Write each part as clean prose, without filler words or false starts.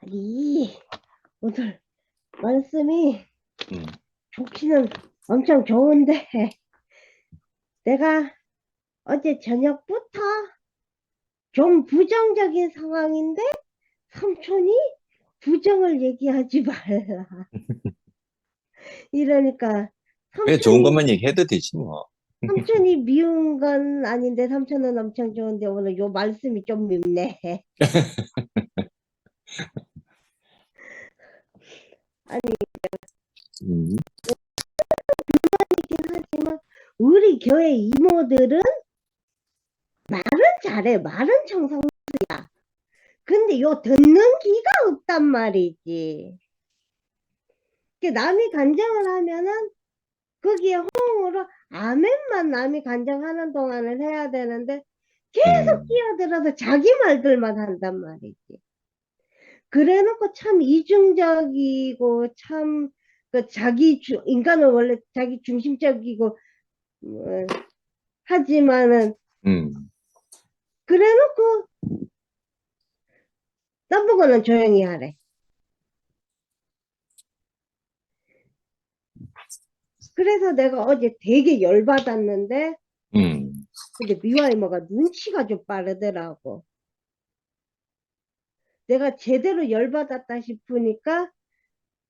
아니, 오늘 말씀이 음, 좋기는 엄청 좋은데, 내가 어제 저녁부터 좀 부정적인 상황인데, 삼촌이 부정을 얘기하지 말라. 이러니까, 그래, 좋은 삼촌이, 것만 얘기해도 되지, 뭐. 삼촌이 미운 건 아닌데, 삼촌은 엄청 좋은데, 오늘 요 말씀이 좀 밉네. 아니, 음, 이긴 하지만, 우리 교회 이모들은 말은 잘해. 말은 청성수야. 근데 요 듣는 기가 없단 말이지. 남이 간증을 하면은 거기에 호응으로 아멘만 남이 간증하는 동안은 해야 되는데 계속 음, 끼어들어서 자기 말들만 한단 말이지. 그래놓고 참 이중적이고 참 그 인간은 원래 자기 중심적이고 하지만은 음. 그래놓고 나쁜 거는 조용히 하래. 그래서 내가 어제 되게 열받았는데 음. 근데 미화 이모가 눈치가 좀 빠르더라고. 내가 제대로 열받았다 싶으니까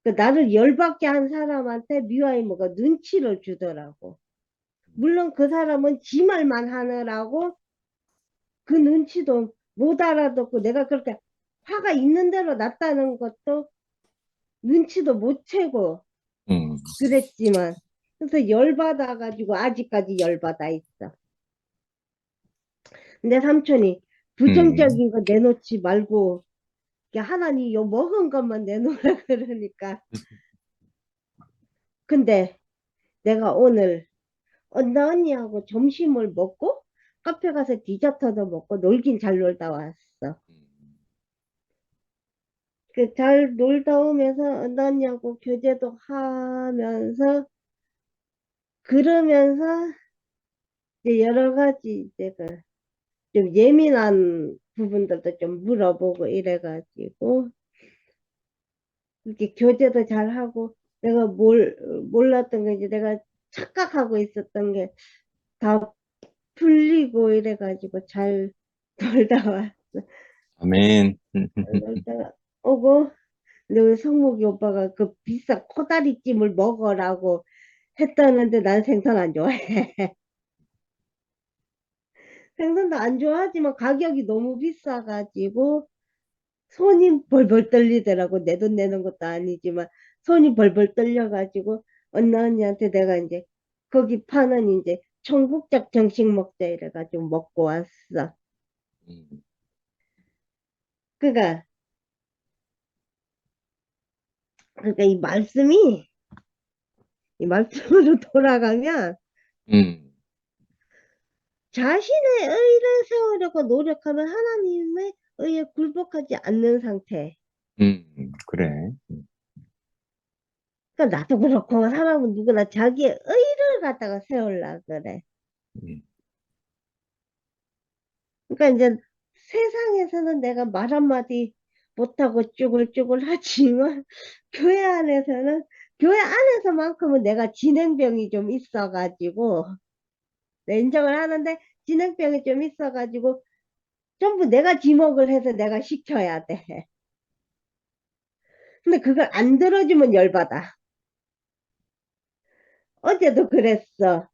그 나를 열받게 한 사람한테 미화 이모가 눈치를 주더라고. 물론 그 사람은 지 말만 하느라고 그 눈치도 못 알아듣고 내가 그렇게 화가 있는 대로 났다는 것도 눈치도 못 채고 음. 그랬지만 그래서 열받아가지고 아직까지 열받아 있어. 근데 삼촌이 음. 부정적인 거 내놓지 말고 하나님 요 먹은 것만 내놓으라 그러니까 근데 내가 오늘 언나 언니하고 점심을 먹고 카페 가서 디저트도 먹고 놀긴 잘 놀다 왔어. 그 잘 놀다 오면서 언나 언니하고 교제도 하면서 그러면서 이제 여러 가지 이제 그좀 예민한 부분들도 좀 물어보고 이래가지고 이렇게 교제도 잘 하고 내가 몰랐던 게 이제 내가 착각하고 있었던 게 다 풀리고 이래가지고 잘 놀다 왔어. 아멘. 놀다가 오고 근데 우리 성목이 오빠가 그 비싼 코다리찜을 먹으라고 했다는데 난 생선 안 좋아해. 생선도 안 좋아하지만 가격이 너무 비싸가지고 손이 벌벌 떨리더라고. 내 돈 내는 것도 아니지만 손이 벌벌 떨려가지고 언나 언니한테 내가 이제 거기 파는 이제 청국장 정식 먹자 이래가지고 먹고 왔어. 음. 그니까 그러니까 이 말씀으로 돌아가면 음. 자신의 의를 세우려고 노력하면 하나님의 의에 굴복하지 않는 상태. 그래. 그러니까 나도 그렇고 사람은 누구나 자기의 의를 갖다가 세우려 그래. 음. 그러니까 이제 세상에서는 내가 말 한마디 못하고 쭈글쭈글 하지만 교회 안에서는 교회 안에서만큼은 내가 진행병이 좀 있어가지고 내 인정을 하는데 진행병이 좀 있어가지고 전부 내가 지목을 해서 내가 시켜야 돼. 근데 그걸 안 들어주면 열받아. 어제도 그랬어.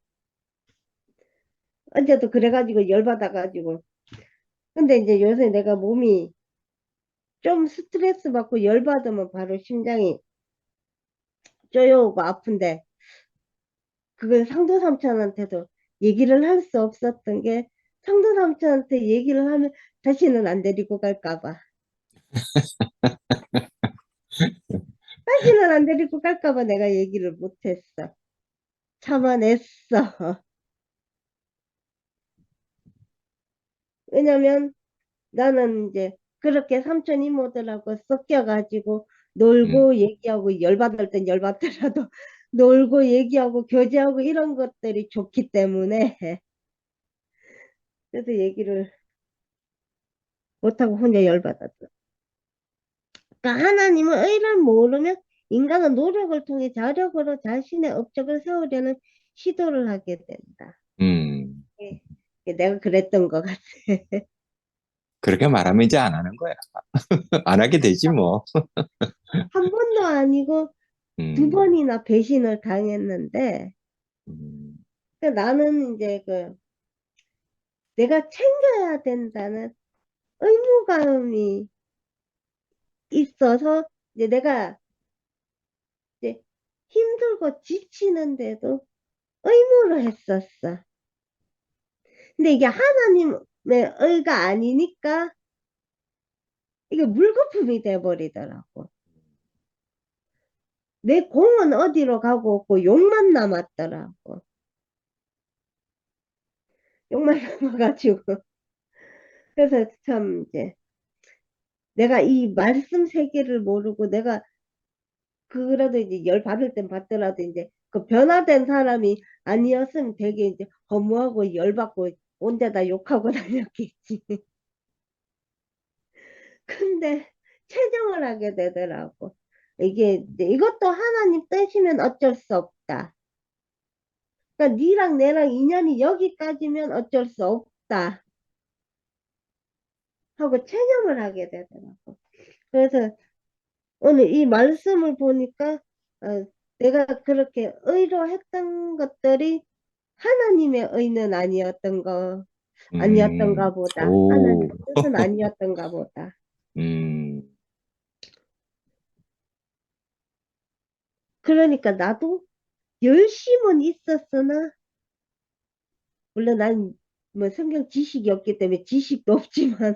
어제도 그래가지고 열받아가지고. 근데 이제 요새 내가 몸이 좀 스트레스 받고 열받으면 바로 심장이 쪼여오고 아픈데 그걸 상도 삼촌한테도 얘기를 할 수 없었던 게 상도 삼촌한테 얘기를 하면 다시는 안 데리고 갈까 봐. 다시는 안 데리고 갈까 봐 내가 얘기를 못했어. 참아냈어. 왜냐면 나는 이제 그렇게 삼촌 이모들하고 섞여가지고 음. 놀고 얘기하고 열받을 땐 열받더라도 놀고 얘기하고 교제하고 이런 것들이 좋기 때문에 그래서 얘기를 못하고 혼자 열받았어. 그러니까 하나님은 의를 모르면 인간은 노력을 통해 자력으로 자신의 업적을 세우려는 시도를 하게 된다. 음. 예. 내가 그랬던 것 같아. 그렇게 말하면 이제 안 하는 거야. 안 하게 되지, 뭐. 한 번도 아니고 두 음, 번이나 배신을 당했는데, 음, 나는 이제 내가 챙겨야 된다는 의무감이 있어서, 이제 내가 이제 힘들고 지치는데도 의무를 했었어. 근데 이게 하나님의 의가 아니니까 이게 물거품이 돼버리더라고. 내 공은 어디로 가고 없고 욕만 남았더라고. 욕만 남아가지고. 그래서 참 이제 내가 이 말씀 세계를 모르고 내가 그래도 이제 열 받을 땐 받더라도 이제 그 변화된 사람이 아니었으면 되게 이제 허무하고 열 받고 혼자 욕하고 다녔겠지. 근데 체정을 하게 되더라고. 이게 이제 이것도 하나님 뜻이면 어쩔 수 없다. 그러니까 니랑 내랑 인연이 여기까지면 어쩔 수 없다 하고 체념을 하게 되더라고. 그래서 오늘 이 말씀을 보니까 내가 그렇게 의로했던 것들이 하나님의 의는 아니었던가 보다. 하나님의 오, 뜻은 아니었던가 보다. 음, 그러니까 나도 열심은 있었으나 물론 난 뭐 성경 지식이 없기 때문에 지식도 없지만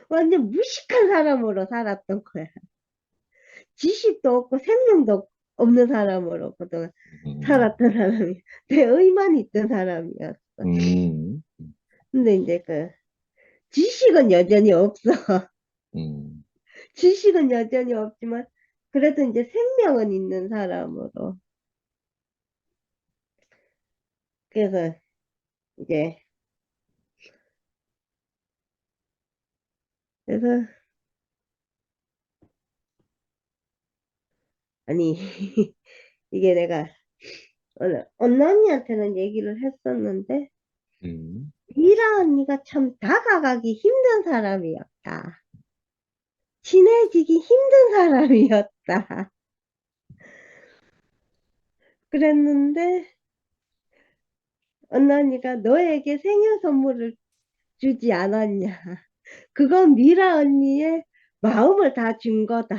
완전 무식한 사람으로 살았던 거야. 지식도 없고 생명도 없는 사람으로 그동안 음, 살았던 사람이 내 의만 있던 사람이었어. 음, 근데 이제 지식은 여전히 없어. 음, 지식은 여전히 없지만 그래도 이제 생명은 있는 사람으로. 그래서 이제 그래서 아니 이게 내가 오늘 언니한테는 얘기를 했었는데 음, 미라 언니가 참 다가가기 힘든 사람이었다. 친해지기 힘든 사람이었다. 그랬는데 언니가 너에게 생일 선물을 주지 않았냐. 그건 미라 언니의 마음을 다 준 거다.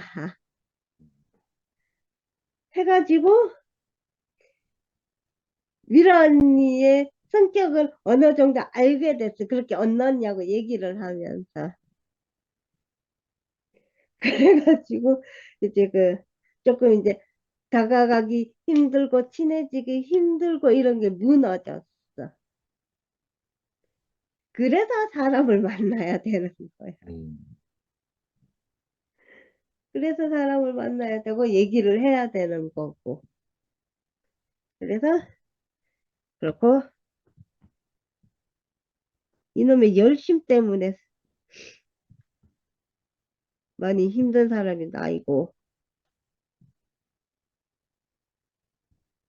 해가지고 미라 언니의 성격을 어느 정도 알게 됐어. 그렇게 언니하고 얘기를 하면서. 그래가지고 이제 조금 이제 다가가기 힘들고 친해지기 힘들고 이런 게 무너졌어. 그래서 사람을 만나야 되는 거야. 음, 그래서 사람을 만나야 되고 얘기를 해야 되는 거고. 그래서 그렇고 이놈의 열심 때문에 많이 힘든 사람이 나이고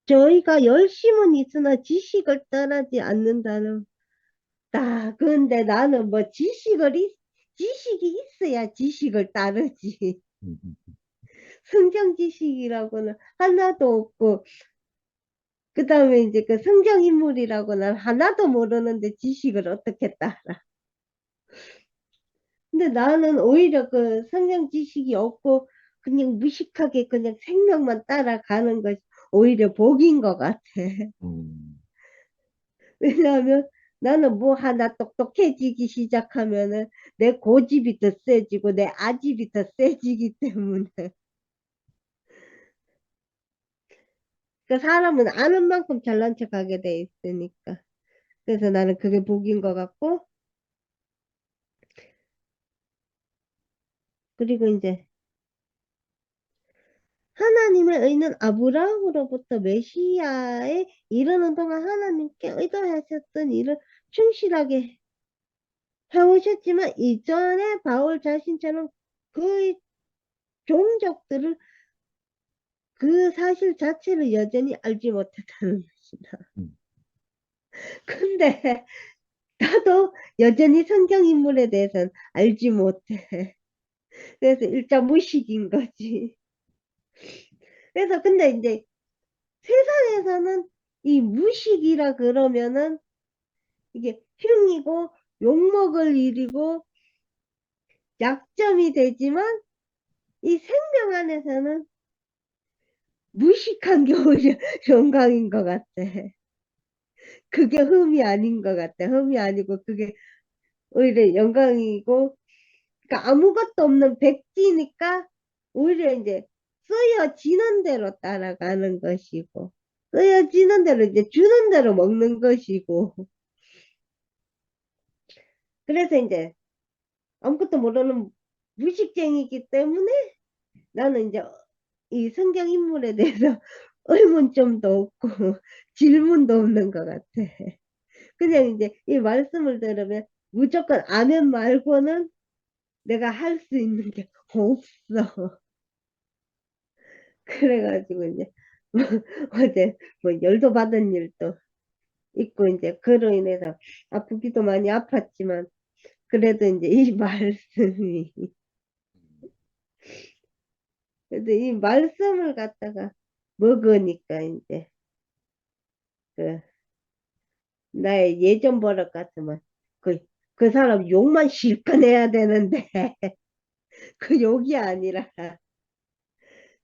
저희가 열심은 있으나 지식을 떠나지 않는다는 근데 나는 뭐 지식이 있어야 지식을 따르지. 음, 성경 지식이라고는 하나도 없고 그 다음에 이제 성경 인물이라고는 하나도 모르는데 지식을 어떻게 따라. 근데 나는 오히려 성경 지식이 없고 그냥 무식하게 그냥 생명만 따라가는 것이 오히려 복인 것 같아. 음, 왜냐하면 나는 뭐 하나 똑똑해지기 시작하면은 내 고집이 더 세지고 내 아집이 더 세지기 때문에 그 사람은 아는 만큼 잘난 척하게 돼 있으니까 그래서 나는 그게 복인 것 같고 그리고 이제 하나님의 의는 아브라함으로부터 메시아에 이르는 동안 하나님께 의도하셨던 일을 충실하게 해오셨지만 이전에 바울 자신처럼 그 종족들을 그 사실 자체를 여전히 알지 못했다는 것이다. 음, 근데 나도 여전히 성경 인물에 대해서는 알지 못해. 그래서 일자 무식인 거지. 그래서 근데 이제 세상에서는 이 무식이라 그러면은 이게 흉이고 욕먹을 일이고 약점이 되지만 이 생명 안에서는 무식한 게 오히려 영광인 것 같아. 그게 흠이 아닌 것 같아. 흠이 아니고 그게 오히려 영광이고, 그러니까 아무것도 없는 백지니까 오히려 이제 쓰여지는 대로 따라가는 것이고, 쓰여지는 대로 이제 주는 대로 먹는 것이고, 그래서 이제 아무것도 모르는 무식쟁이기 때문에 나는 이제 이 성경 인물에 대해서 의문점도 없고 질문도 없는 것 같아. 그냥 이제 이 말씀을 들으면 무조건 아멘 말고는 내가 할 수 있는 게 없어. 그래가지고 이제 뭐 어제 뭐 열도 받은 일도 있고 이제 그로 인해서 아프기도 많이 아팠지만 그래도 이제 이 말씀이 그래도 이 말씀을 갖다가 먹으니까 이제 그 나의 예전 버릇 같으면 그, 그 사람 욕만 실컷 내야 되는데 그 욕이 아니라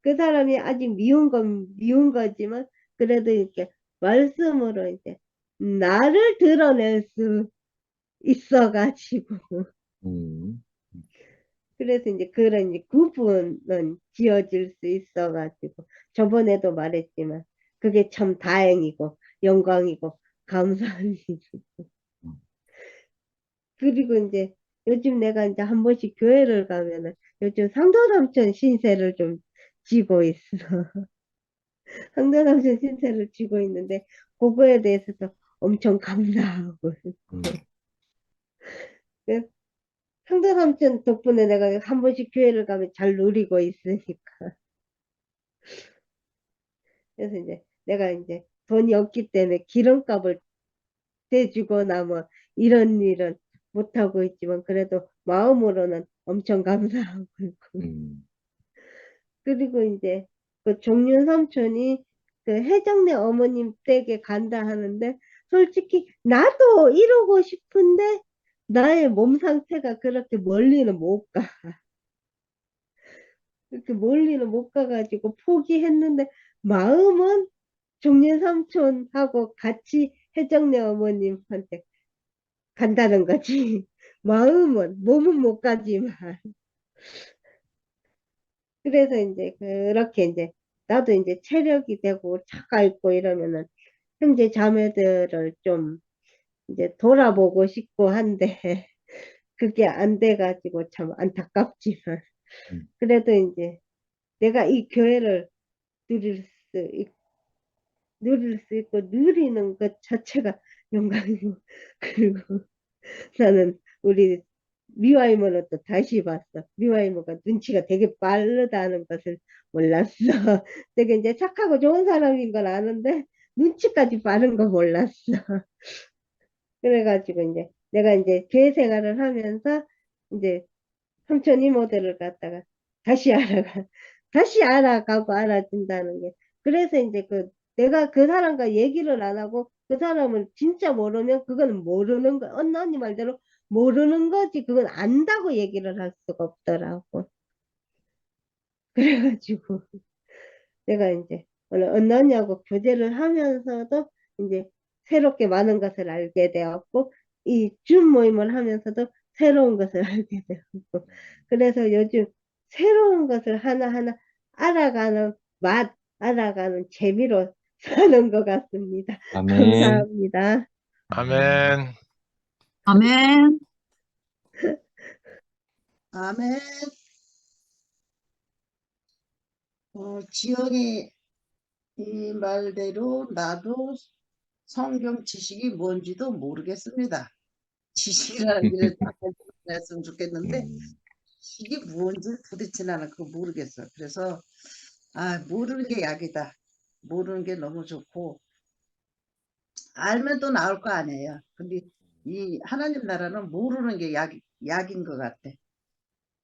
그 사람이 아직 미운 건 미운 거지만 그래도 이렇게 말씀으로 이제 나를 드러낼 수 있어가지고 음, 그래서 이제 그런 이제 구분은 지어질 수 있어가지고 저번에도 말했지만 그게 참 다행이고 영광이고 감사한 일이고 음, 그리고 이제 요즘 내가 이제 한 번씩 교회를 가면은 요즘 상도삼천 신세를 좀 지고 있어. 상도삼천 신세를 지고 있는데 그거에 대해서도 엄청 감사하고 음, 그 상도삼천 덕분에 내가 한 번씩 교회를 가면 잘 누리고 있으니까 그래서 이제 내가 이제 돈이 없기 때문에 기름값을 대주거나 뭐 이런 일은 못하고 있지만 그래도 마음으로는 엄청 감사하고 있고 음, 그리고 이제 그 종윤 삼촌이 그 해정네 어머님 댁에 간다 하는데 솔직히 나도 이러고 싶은데 나의 몸 상태가 그렇게 멀리는 못 가. 그렇게 멀리는 못 가가지고 포기했는데 마음은 종윤 삼촌하고 같이 해정네 어머님한테 간다는 거지. 마음은 몸은 못 가지만 그래서 이제 그렇게 이제 나도 이제 체력이 되고 차가 있고 이러면은 형제 자매들을 좀 이제 돌아보고 싶고 한데 그게 안 돼가지고 참 안타깝지만 음, 그래도 이제 내가 이 교회를 누릴 수, 누릴 수 있고 누리는 것 자체가 영광이고 그리고 나는 우리 미와이모를 또 다시 봤어. 미와이모가 눈치가 되게 빠르다는 것을 몰랐어. 되게 이제 착하고 좋은 사람인 걸 아는데 눈치까지 빠른 거 몰랐어. 그래가지고 이제 내가 이제 교회 생활을 하면서 이제 삼촌 이모들을 갖다가 다시 알아가 다시 알아가고 알아준다는 게 그래서 이제 그 내가 그 사람과 얘기를 안 하고 그 사람을 진짜 모르면 그건 모르는 거 언니 말대로 모르는 거지 그건 안다고 얘기를 할 수가 없더라고 그래가지고 내가 이제 오늘 언니하고 교제를 하면서도 이제 새롭게 많은 것을 알게 되었고 이 줌 모임을 하면서도 새로운 것을 알게 되었고 그래서 요즘 새로운 것을 하나하나 알아가는 맛, 알아가는 재미로 사는 것 같습니다. 아멘. 감사합니다. 아멘. 아멘. 아멘. 지연이 이 말대로 나도 성경 지식이 뭔지도 모르겠습니다. 지식이라는 게 딱 했으면 좋겠는데 음, 이게 뭔지 도대체 나는 그거 모르겠어. 그래서 모르는 게 약이다. 모르는 게 너무 좋고 알면 또 나올 거 아니에요. 근데 이 하나님 나라는 모르는 게 약인 것 같아.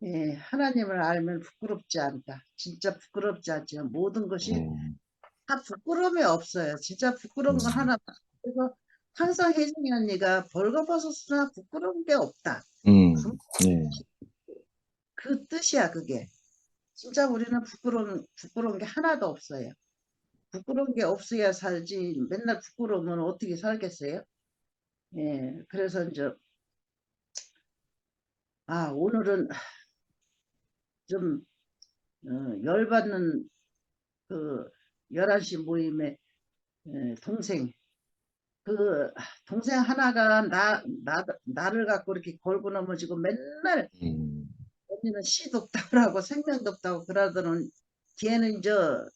예, 하나님을 알면 부끄럽지 않다. 진짜 부끄럽지 않죠. 모든 것이 음, 다 부끄러움이 없어요. 진짜 부끄러운 건 하나. 그래서 항상 혜진이 언니가 벌거벗었으나 부끄러운 게 없다. 네. 그 뜻이야, 그게. 진짜 우리는 부끄러운 게 하나도 없어요. 부끄러운 게 없어야 살지. 맨날 부끄러우면 어떻게 살겠어요? 예, 그래서 이제, 오늘은 좀, 열받는 그 11시 모임에 동생, 그 동생 하나가 나를 갖고 이렇게 걸고 넘어지고 맨날 음, 언니는 씨도 없다고 하고 생명도 없다고 그러더니 걔는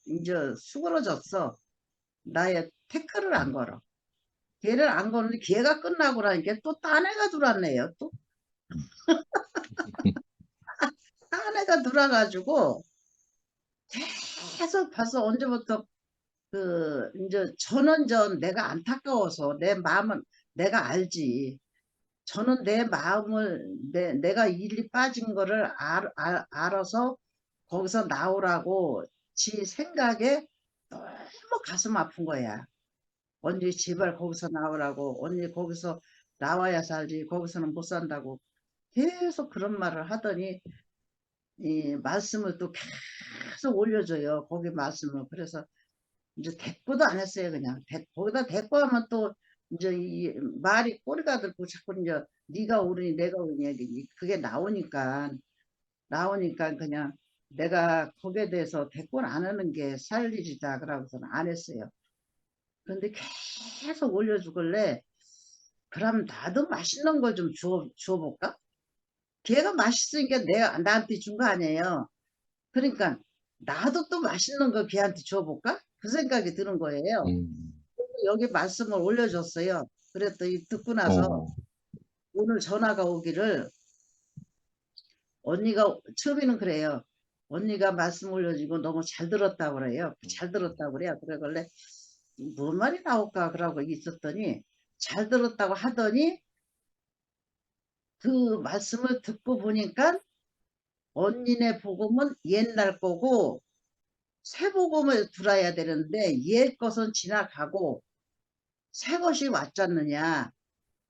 이제 수그러졌어. 나의 태클을 안 걸어. 걔를 안 거는데 걔가 끝나고 나니까 또 딴 애가 들어왔네요. 또 딴 애가 들어와가지고 계속 봐서 언제부터 이제 저는 내가 안타까워서 내 마음은 내가 알지. 저는 내 마음을 내가 일이 빠진 거를 알아서 거기서 나오라고 지 생각에 너무 가슴 아픈 거야. 언니 제발 거기서 나오라고. 언니 거기서 나와야 살지. 거기서는 못 산다고. 계속 그런 말을 하더니 이 말씀을 또 계속 올려줘요. 거기 말씀을. 그래서 이제 대꾸도 안 했어요. 그냥 거기다 대꾸하면 또 이제 이 말이 꼬리가 들고 자꾸 이제 네가 옳으니 내가 옳으니 그게 나오니까 그냥 내가 거기에 대해서 대꾸를 안 하는 게 살 일이다 그러고서는 안 했어요. 그런데 계속 올려주길래 그럼 나도 맛있는 걸 좀 주워볼까? 걔가 맛있으니까 내가 나한테 준 거 아니에요. 그러니까 나도 또 맛있는 거 걔한테 줘볼까? 그 생각이 드는 거예요. 음, 여기 말씀을 올려줬어요. 그랬더니 듣고 나서 어, 오늘 전화가 오기를 언니가 처음에는 그래요. 언니가 말씀 올려주고 너무 잘 들었다고 그래요. 잘 들었다고 그래요. 그러길래 뭔 말이 나올까 그러고 있었더니 잘 들었다고 하더니 그 말씀을 듣고 보니까 언니네 복음은 옛날 거고 새 복음을 들어야 되는데 옛 것은 지나가고 새 것이 왔잖느냐.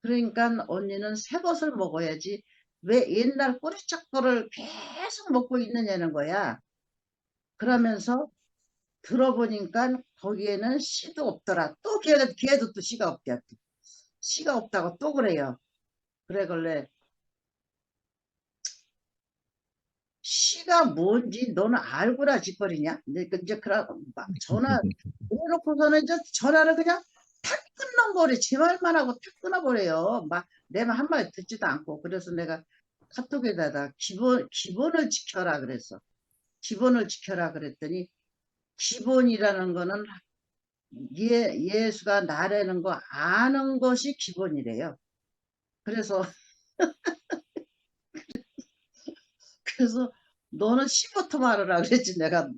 그러니까 언니는 새 것을 먹어야지 왜 옛날 꼬리짝 거를 계속 먹고 있느냐는 거야. 그러면서 들어보니까 거기에는 씨도 없더라. 또 걔도 또 씨가 없대. 씨가 없다고 또 그래요. 그래걸래 씨가 뭔지 너는 알고라 짓거리냐? 이제 막 전화 해놓고서는 이제 전화를 그냥 탁 끊는 거래. 제 말만 하고 탁 끊어버려요. 막 내 말 한마디 듣지도 않고. 그래서 내가 카톡에다가 기본을 지켜라 그랬어. 기본을 지켜라 그랬더니 기본이라는 거는 예수가 나라는 거 아는 것이 기본이래요. 그래서 그래서 너는 씨부터 말하라 그랬지. 내가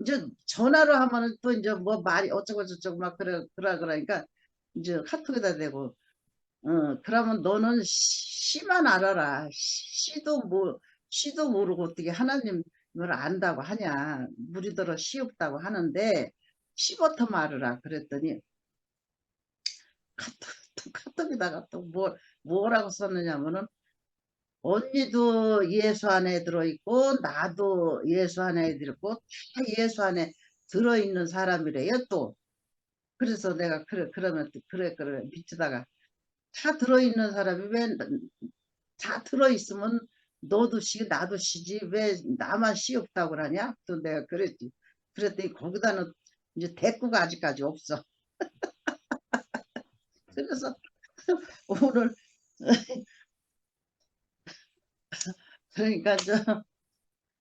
이제 전화로 하면은 또 이제 뭐 말이 어쩌고 저쩌고 막 그러니까 이제 카톡에다 대고 그러면 너는 씨만 알아라. 씨도 모르고 어떻게 하나님을 안다고 하냐. 무리들어 씨 없다고 하는데 씨부터 말하라 그랬더니 카톡에다가 또 뭐라고 썼느냐면은 언니도 예수 안에 들어있고 나도 예수 안에 들어있고 다 예수 안에 들어있는 사람이래요 또. 그래서 내가 그러면 또 그래 밑에다가 다 들어있는 사람이 왜 다 들어있으면 너도 씨 나도 씨지 왜 나만 씨 없다고 그러냐 또 내가 그랬지. 그랬더니 거기다는 이제 대꾸가 아직까지 없어. 그래서 오늘 그러니까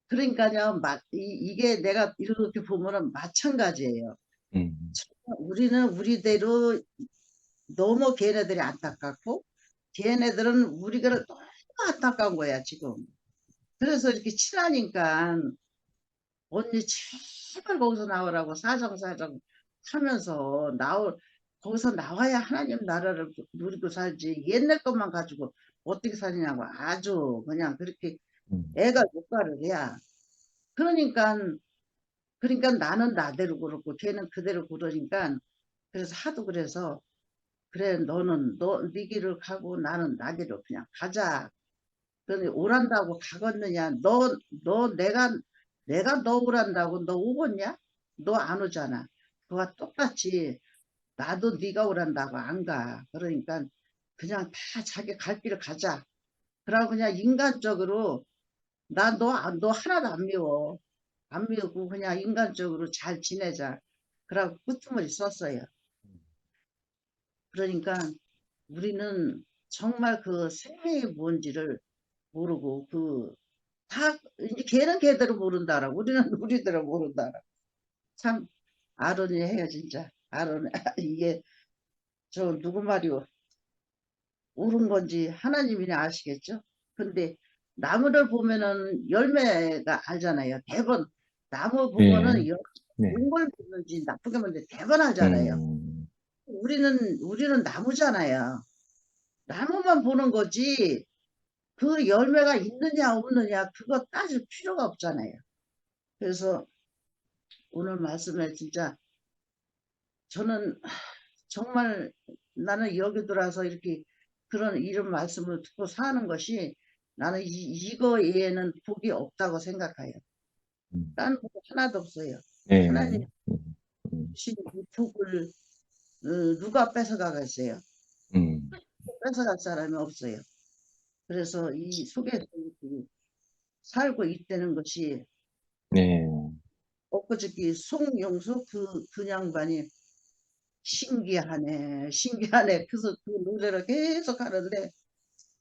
그러니까요 이게 내가 이렇게 보면은 마찬가지예요. 음, 우리는 우리대로 너무 걔네들이 안타깝고 걔네들은 우리가 너무 안타까운 거야 지금. 그래서 이렇게 친하니까 언니 제발 거기서 나오라고 사정사정 하면서 거기서 나와야 하나님 나라를 누리고 살지. 옛날 것만 가지고 어떻게 사느냐고 아주 그냥 그렇게 음, 애가 욕가를 해야. 그러니까 나는 나대로 그렇고 걔는 그대로 그러니까 그래서 하도 그래서 그래 너는 네 길을 가고 나는 나 길을 그냥 가자. 그런데 오란다고 가겠느냐? 내가 너 오란다고 너 오겠냐? 너 안 오잖아. 그와 똑같이 나도 네가 오란다고 안 가. 그러니까 그냥 다 자기 갈 길을 가자. 그러고 그냥 인간적으로 너 하나도 안 미워. 안 미우고 그냥 인간적으로 잘 지내자. 그러고 끄트머리 썼어요. 그러니까 우리는 정말 그 생명이 뭔지를 모르고 다 이제 걔는 걔대로 모른다라고 우리는 우리대로 모른다라고 참 아론이 해요 진짜 아론 이게 저 누구 말이오 옳은 건지 하나님이나 아시겠죠. 근데 나무를 보면은 열매가 알잖아요. 대번 나무 네, 보면은 네, 좋은 걸 보는지 나쁘게 보는지 대번 알잖아요. 음, 우리는 나무잖아요. 나무만 보는 거지 그 열매가 있느냐 없느냐 그거 따질 필요가 없잖아요. 그래서 오늘 말씀에 진짜 저는 정말 나는 여기 들어와서 이렇게 그런 이런 말씀을 듣고 사는 것이 나는 이거 외에는 복이 없다고 생각해요. 음, 딴 복 하나도 없어요. 네, 하나님 음, 주신 이 복을 누가 뺏어가겠어요? 음, 뺏어갈 사람이 없어요. 그래서 이 속에서 이렇게 살고 있다는 것이 네, 엊그저께 송영수 그 양반이 신기하네 신기하네 그래서 그 노래를 계속 하는데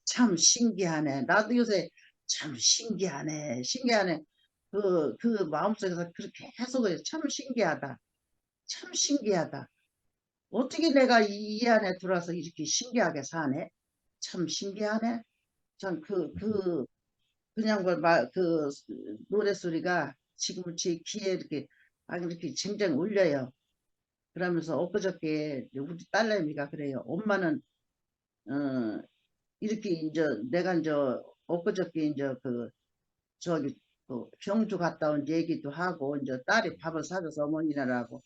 참 신기하네. 나도 요새 참 신기하네. 신기하네. 그 마음속에서 그렇게 계속 해요. 참 신기하다. 참 신기하다. 어떻게 내가 이 안에 들어와서 이렇게 신기하게 사네? 참 신기하네. 참 그냥 그 노래소리가 지금 제 귀에 이렇게 막 이렇게 쟁쟁 울려요. 그러면서 엊그저께 우리 딸내미가 그래요. 엄마는 어 이렇게 이제 내가 이제 엊그저께 이제 저기 경주 갔다 온 얘기도 하고 이제 딸이 밥을 사줘서 어머니라고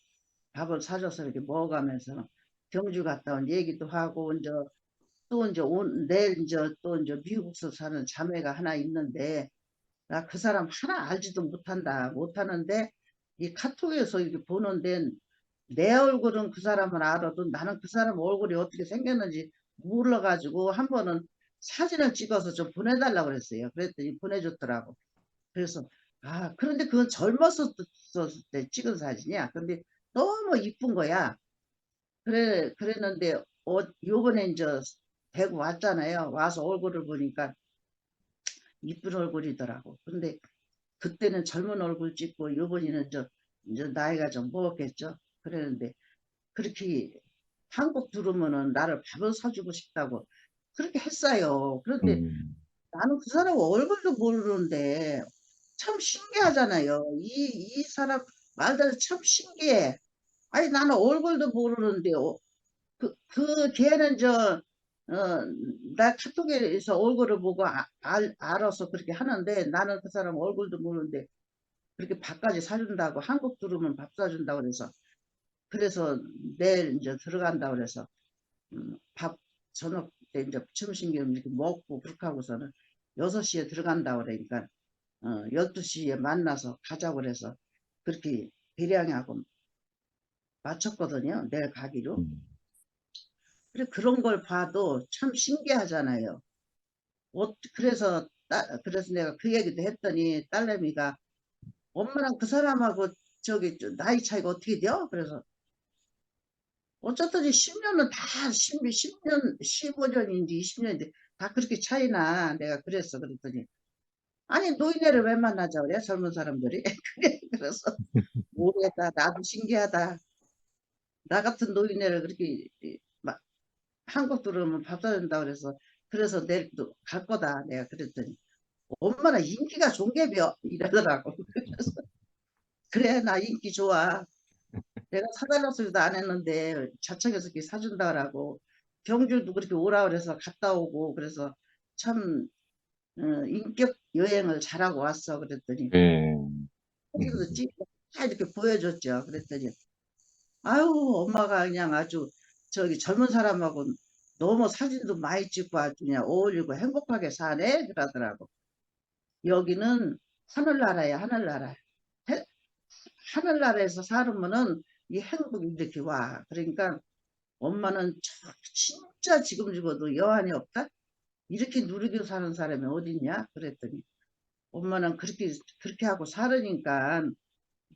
밥을 사줘서 이렇게 먹어가면서 경주 갔다 온 얘기도 하고 이제 또 이제 내일 이제 또 이제 미국서 사는 자매가 하나 있는데 나 그 사람 하나 알지도 못하는데 이 카톡에서 이렇게 보는데 내 얼굴은 그 사람을 알아도 나는 그 사람 얼굴이 어떻게 생겼는지 몰라가지고 한 번은 사진을 찍어서 좀 보내달라고 그랬어요. 그랬더니 보내줬더라고. 그래서 그런데 그건 젊었을 때 찍은 사진이야. 근데 너무 이쁜 거야. 그랬는데 요번에 이제 대구 왔잖아요. 와서 얼굴을 보니까 이쁜 얼굴이더라고. 근데 그때는 젊은 얼굴 찍고 요번에는 이제 나이가 좀 먹었겠죠. 그랬는데 그렇게 한국 들어오면은 나를 밥을 사주고 싶다고 그렇게 했어요. 그런데 음, 나는 그 사람 얼굴도 모르는데 참 신기하잖아요. 이 사람 말대로 참 신기해. 아니 나는 얼굴도 모르는데 걔는 나 카톡에서 얼굴을 보고 알아서 그렇게 하는데 나는 그 사람 얼굴도 모르는데 그렇게 밥까지 사준다고 한국 들어오면 밥 사준다고 그래서 내일 이제 들어간다고 그래서 밥 저녁 때 이제 점심겸 이렇게 먹고 그렇게 하고서는 6시에 들어간다고 그러니까 12시에 만나서 가자고 그래서 그렇게 대량하고 맞췄거든요. 내일 가기로. 음, 그래 그런 걸 봐도 참 신기하잖아요. 그래서 내가 그 얘기도 했더니 딸내미가 엄마랑 그 사람하고 저기 나이 차이가 어떻게 돼요? 그래서 어쨌든지 10년은 다 10년 15년인지 20년인데 다 그렇게 차이나 내가 그랬더니 아니 노인네를 왜 만나자 그래 젊은 사람들이 그래 그래서 모르겠다 나도 신기하다 나 같은 노인네를 그렇게 막 한국 들어오면 밥 사준다 그래서 내일 또 갈 거다 내가 그랬더니 엄마는 인기가 좋은게벼 이러더라고. 그래서 그래 나 인기 좋아. 내가 사달라고 소리도 안 했는데 자청해서 이렇게 사준다라고 경주도 그렇게 오라 그래서 갔다 오고 그래서 참 인격 여행을 잘하고 왔어 그랬더니 네. 사진도 찍고 다 이렇게 보여줬죠. 그랬더니 아유 엄마가 그냥 아주 저기 젊은 사람하고 너무 사진도 많이 찍고 아주 그냥 어울리고 행복하게 사네 그러더라고. 여기는 하늘나라야 하늘나라. 해- 하늘나라에서 살면은 이 행복이 이렇게 와. 그러니까 엄마는 진짜 지금 죽어도 여한이 없다. 이렇게 누리고 사는 사람이 어딨냐? 그랬더니 엄마는 그렇게 하고 살으니까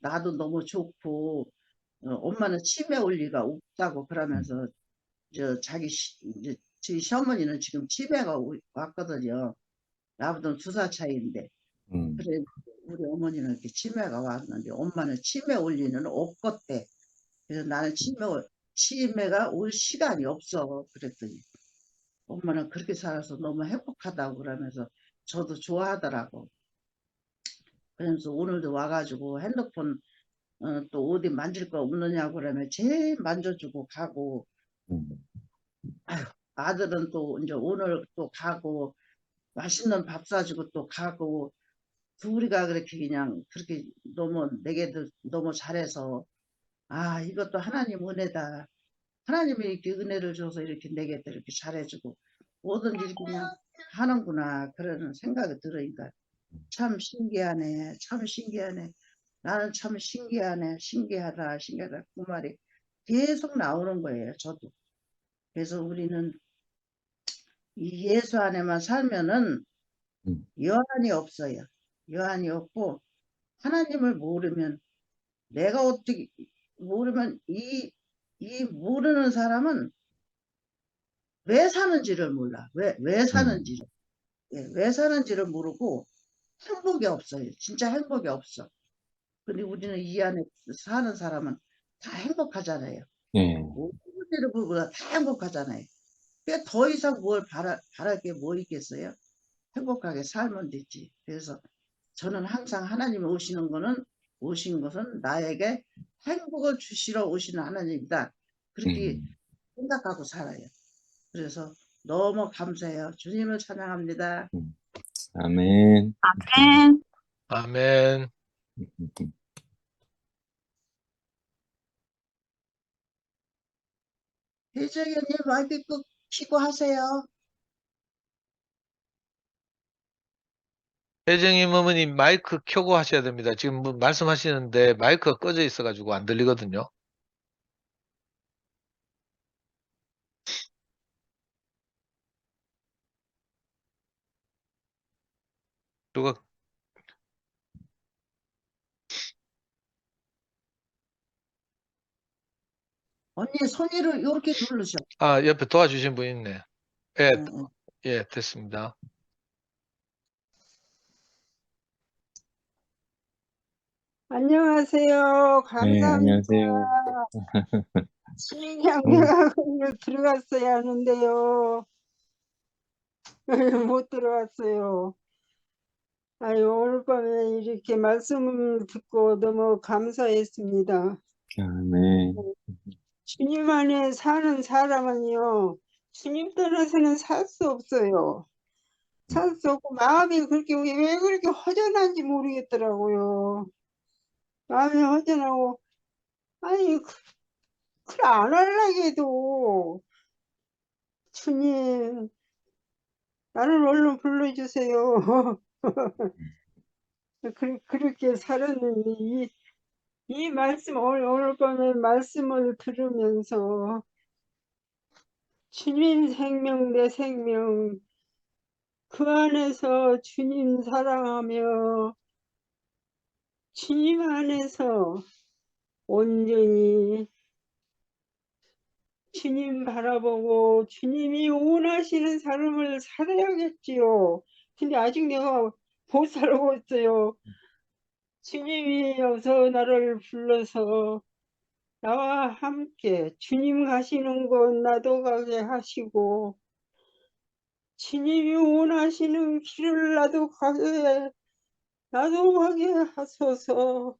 나도 너무 좋고 엄마는 치매 올 리가 없다고 그러면서 이제 저희 시어머니는 지금 치매가 왔거든요. 나보다 2살 차이인데 음, 그래 우리 어머니는 이렇게 치매가 왔는데 엄마는 치매 올 리는 없겠대. 그래서 나는 치매가 올 시간이 없어. 그랬더니 엄마는 그렇게 살아서 너무 행복하다고 그러면서 저도 좋아하더라고. 그러면서 오늘도 와가지고 핸드폰 또 어디 만질 거 없느냐고 그러면 제일 만져주고 가고 음, 아유 아들은 또 이제 오늘 또 가고 맛있는 밥 사주고 또 가고 둘이가 그렇게 그냥 그렇게 너무 내게도 너무 잘해서 아 이것도 하나님 은혜다. 하나님이 이렇게 은혜를 줘서 이렇게 내게 이렇게 잘해주고 뭐든지 그냥 하는구나 그런 생각이 들으니까 참 신기하네 참 신기하네 나는 참 신기하네 신기하다 신기하다 그 말이 계속 나오는 거예요 저도. 그래서 우리는 이 예수 안에만 살면은 음, 여한이 없어요. 여한이 없고 하나님을 모르면 내가 어떻게 모르면 이 모르는 사람은 왜 사는지를 몰라. 왜 음, 사는지를. 예, 왜 사는지를 모르고 행복이 없어요. 진짜 행복이 없어. 근데 우리는 이 안에 사는 사람은 다 행복하잖아요. 예, 모든 일을 보고 다 행복하잖아요. 그게 더 이상 뭘 바랄 게 뭐 있겠어요? 행복하게 살면 되지. 그래서 저는 항상 하나님이 오신 것은 나에게 행복을 주시러 오시는 하나님이다. 그렇게 음, 생각하고 살아요. 그래서 너무 감사해요. 주님을 찬양합니다. 음. 아멘. 아멘. 아멘. 혜정이님 마이크 끄 키고 하세요. 혜정님 어머님 마이크 켜고 하셔야 됩니다. 지금 뭐 말씀하시는데 마이크가 꺼져 있어가지고 안 들리거든요. 누가, 언니 손위를 이렇게 누르셔. 옆에 도와주신 분 있네. 예, 응, 응. 예, 됐습니다. 안녕하세요. 네, 감사합니다. 안녕하세요. 음, 신앙여행을 들어갔어야 하는데요. 못 들어갔어요. 아유, 오늘 밤에 이렇게 말씀을 듣고 너무 감사했습니다. 아멘. 주님 안에 사는 사람은요, 주님 떠나서는 살 수 없어요. 살 수 없고, 마음이 그렇게, 왜 그렇게 허전한지 모르겠더라고요. 마음이 허전하고, 아니, 그걸 안 하려고 해도, 주님, 나를 얼른 불러주세요. 그렇게 살았는데, 이 말씀, 오늘 밤에 말씀을 들으면서, 주님 생명, 내 생명, 그 안에서 주님 사랑하며, 주님 안에서 온전히 주님 바라보고, 주님이 원하시는 삶을 살아야겠지요. 근데 아직 내가 못 살고 있어요. 주님이 어서 나를 불러서 나와 함께 주님 가시는 곳 나도 가게 하시고 주님이 원하시는 길을 나도 가게 하소서.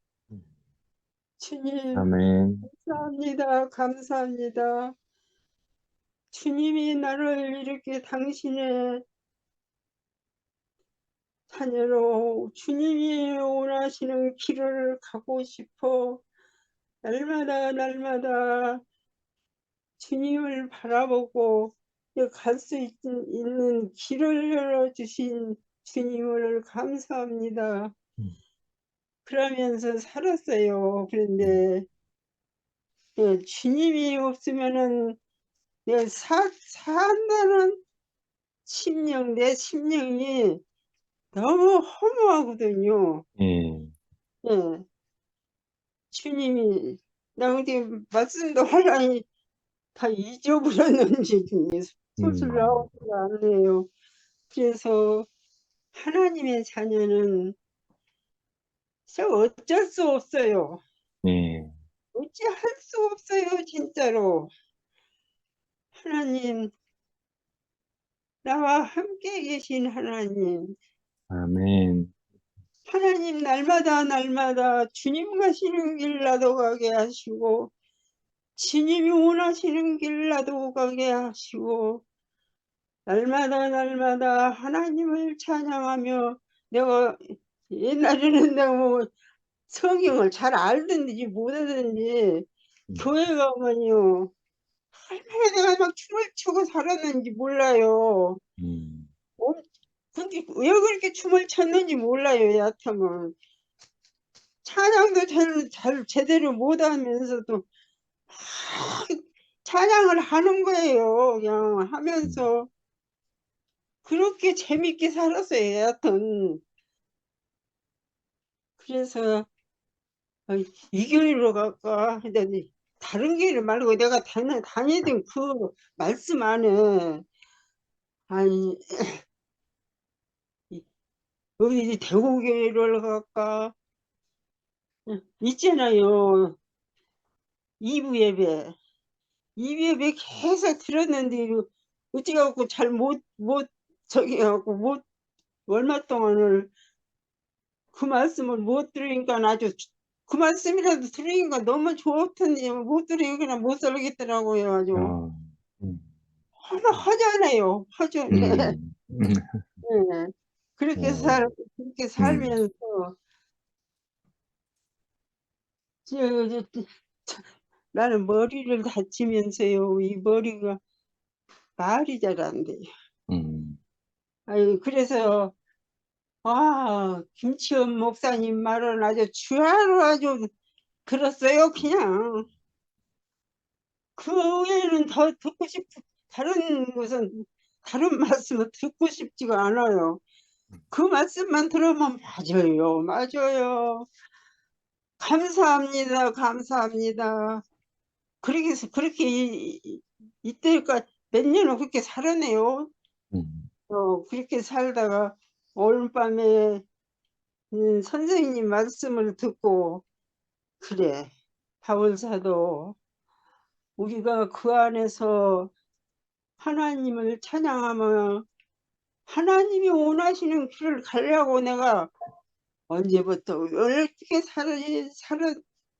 주님, 아멘. 감사합니다. 감사합니다. 주님이 나를 이렇게 당신의 자녀로 주님이 원하시는 길을 가고 싶어 날마다 주님을 바라보고 갈 수 있는 길을 열어주신 주님을 감사합니다. 그러면서 살았어요. 그런데 주님이 없으면은 내가 산다는 심령, 내 심령이 너무 허무하거든요. 예. 예. 주님이 나 근데 말씀도 하려니 다 잊어버렸는지 소술 나오지가 않네요. 그래서 하나님의 자녀는 진짜 어쩔 수 없어요. 예. 어찌할 수 없어요, 진짜로. 하나님, 나와 함께 계신 하나님. 아멘. 하나님 날마다 주님 가시는 길 나도 가게 하시고 주님이 원하시는 길 나도 가게 하시고 날마다 하나님을 찬양하며 내가 옛날에는 내가 뭐 성경을 잘 알든지 못하든지 교회 가면요 얼마나 내가 막 춤을 추고 살았는지 몰라요. 어, 근데 왜 그렇게 춤을 췄는지 몰라요. 여하튼 찬양도 잘 제대로 못하면서도 막 찬양을 하는 거예요. 그냥 하면서 그렇게 재밌게 살았어요. 여하튼 그래서 이 교회로 갈까 하더니 다른 교회를 말고 내가 다니던 그 말씀 안에 아니 어디 대구교회를 갈까 있잖아요. 이부 예배 계속 들었는데 어찌 갖고 잘 못 저기 갖고 못 얼마 동안을 그 말씀을 못 들으니까 아주 그 말씀이라도 들으니까 너무 좋던데 못 들으니까 그냥 못 살겠더라고요. 아주 하잖아요. 하잖아요. 네. 그렇게 그렇게 살면서 나는 머리를 다치면서요. 이 머리가 말이 잘 안 돼요. 아유, 그래서 김치현 목사님 말은 아주 주야로 아주 들었어요. 그냥 그 외에는 더 듣고 다른 것은 다른 말씀을 듣고 싶지가 않아요. 그 말씀만 들으면 맞아요. 감사합니다. 감사합니다. 그렇게 이때까지 몇 년을 그렇게 살았네요. 그렇게 살다가 오늘밤에 선생님 말씀을 듣고 그래 바울사도 우리가 그 안에서 하나님을 찬양하며 하나님이 원하시는 길을 가려고 내가 언제부터 어떻게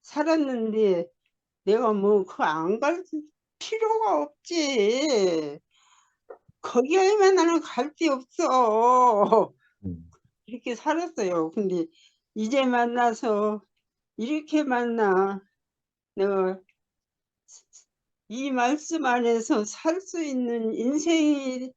살았는데 내가 뭐 그 안 갈 필요가 없지. 거기에만 나는 갈 데 없어. 이렇게 살았어요. 근데 이제 만나서 이렇게 만나 내가 이 말씀 안에서 살 수 있는 인생이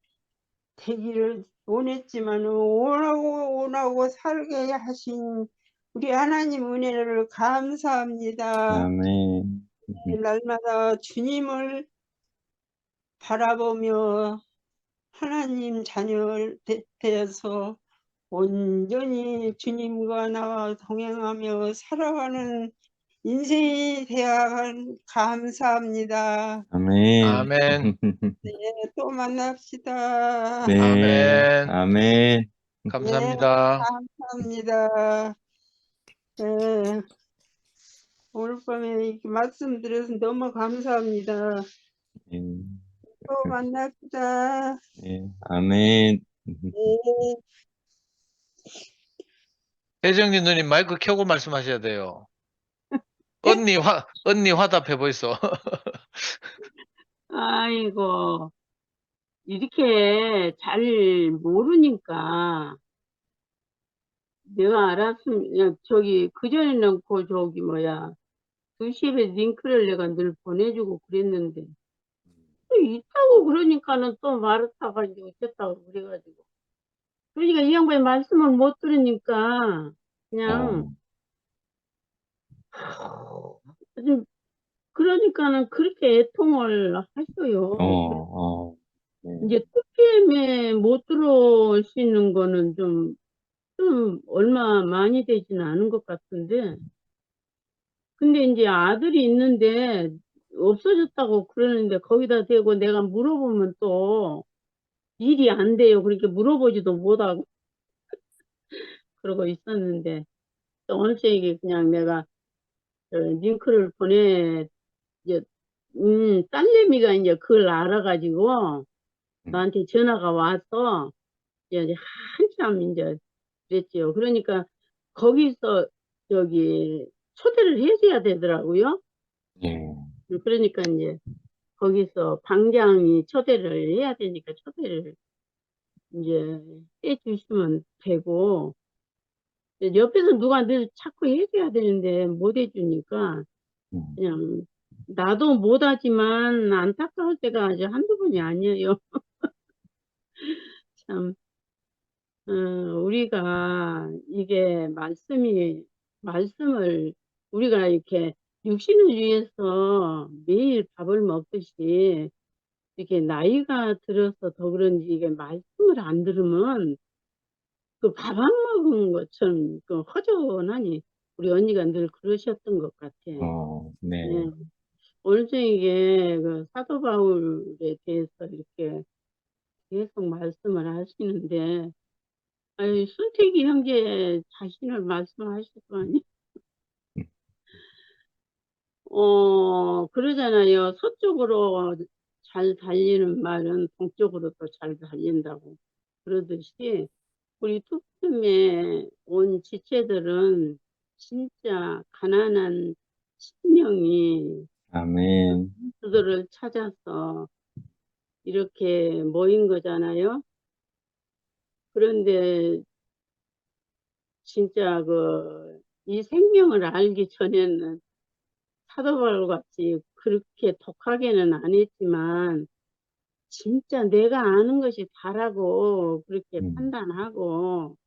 되기를 원했지만 원하고 살게 하신 우리 하나님 은혜를 감사합니다. 아멘. 날마다 주님을 바라보며 하나님 자녀 되어서 온전히 주님과 나와 동행하며 살아가는 인생이 되어 감사합니다. 아멘. 아멘. 또 만납시다. 네. 아멘. 아멘. 감사합니다. 감사합니다. 네, 오늘 밤에 이렇게 말씀 드려서 너무 감사합니다. 또 만납시다. 예, 아멘. 네. 혜정님 누님 마이크 켜고 말씀하셔야 돼요. 언니 화답해 보이소. 아이고, 이렇게 잘 모르니까 내가 알았으면, 그냥 저기, 그전에는 그 저기 뭐야, 2시에 링크를 내가 늘 보내주고 그랬는데, 또 있다고 그러니까는 또 말았다가 이제 어쨌다고 그래가지고. 그러니까 이 양반이 말씀을 못 들으니까, 그냥, 좀 그러니까는 그렇게 애통을 하셔요. 네. 이제 2PM에 못 들어올 수 있는 거는 좀 얼마 많이 되지는 않은 것 같은데, 근데 이제 아들이 있는데 없어졌다고 그러는데 거기다 대고 내가 물어보면 또 일이 안 돼요. 그렇게 물어보지도 못하고 그러고 있었는데, 또 어느 쪽에 그냥 내가 링크를 이제, 딸내미가 이제 그걸 알아가지고 나한테 전화가 와서 이제 한참 이제 그랬지요. 그러니까 거기서 저기 초대를 해줘야 되더라고요. 예. 그러니까 이제 거기서 방장이 초대를 해야 되니까 초대를 이제 해주시면 되고, 이제 옆에서 누가 늘 자꾸 해줘야 되는데 못 해주니까 그냥 나도 못하지만 안타까울 때가 아주 한두 번이 아니에요. 참, 우리가 이게 말씀을 우리가 이렇게 육신을 위해서 매일 밥을 먹듯이 이렇게 나이가 들어서 더 그런지 이게 말씀을 안 들으면 그 밥 안 먹은 것처럼 그 허전하니 우리 언니가 늘 그러셨던 것 같아. 네. 예. 오늘 저녁에 그 사도 바울에 대해서 이렇게 계속 말씀을 하시는데, 아유, 순택이 형제 자신을 말씀하실 거 아니? 그러잖아요. 서쪽으로 잘 달리는 말은 동쪽으로 또 잘 달린다고 그러듯이, 우리 투표에 온 지체들은 진짜 가난한 심령이 아멘. 그들을 찾아서 이렇게 모인 거잖아요. 그런데 진짜 이 생명을 알기 전에는 사도바울 같이 그렇게 독하게는 안 했지만, 진짜 내가 아는 것이 다라고 그렇게 판단하고,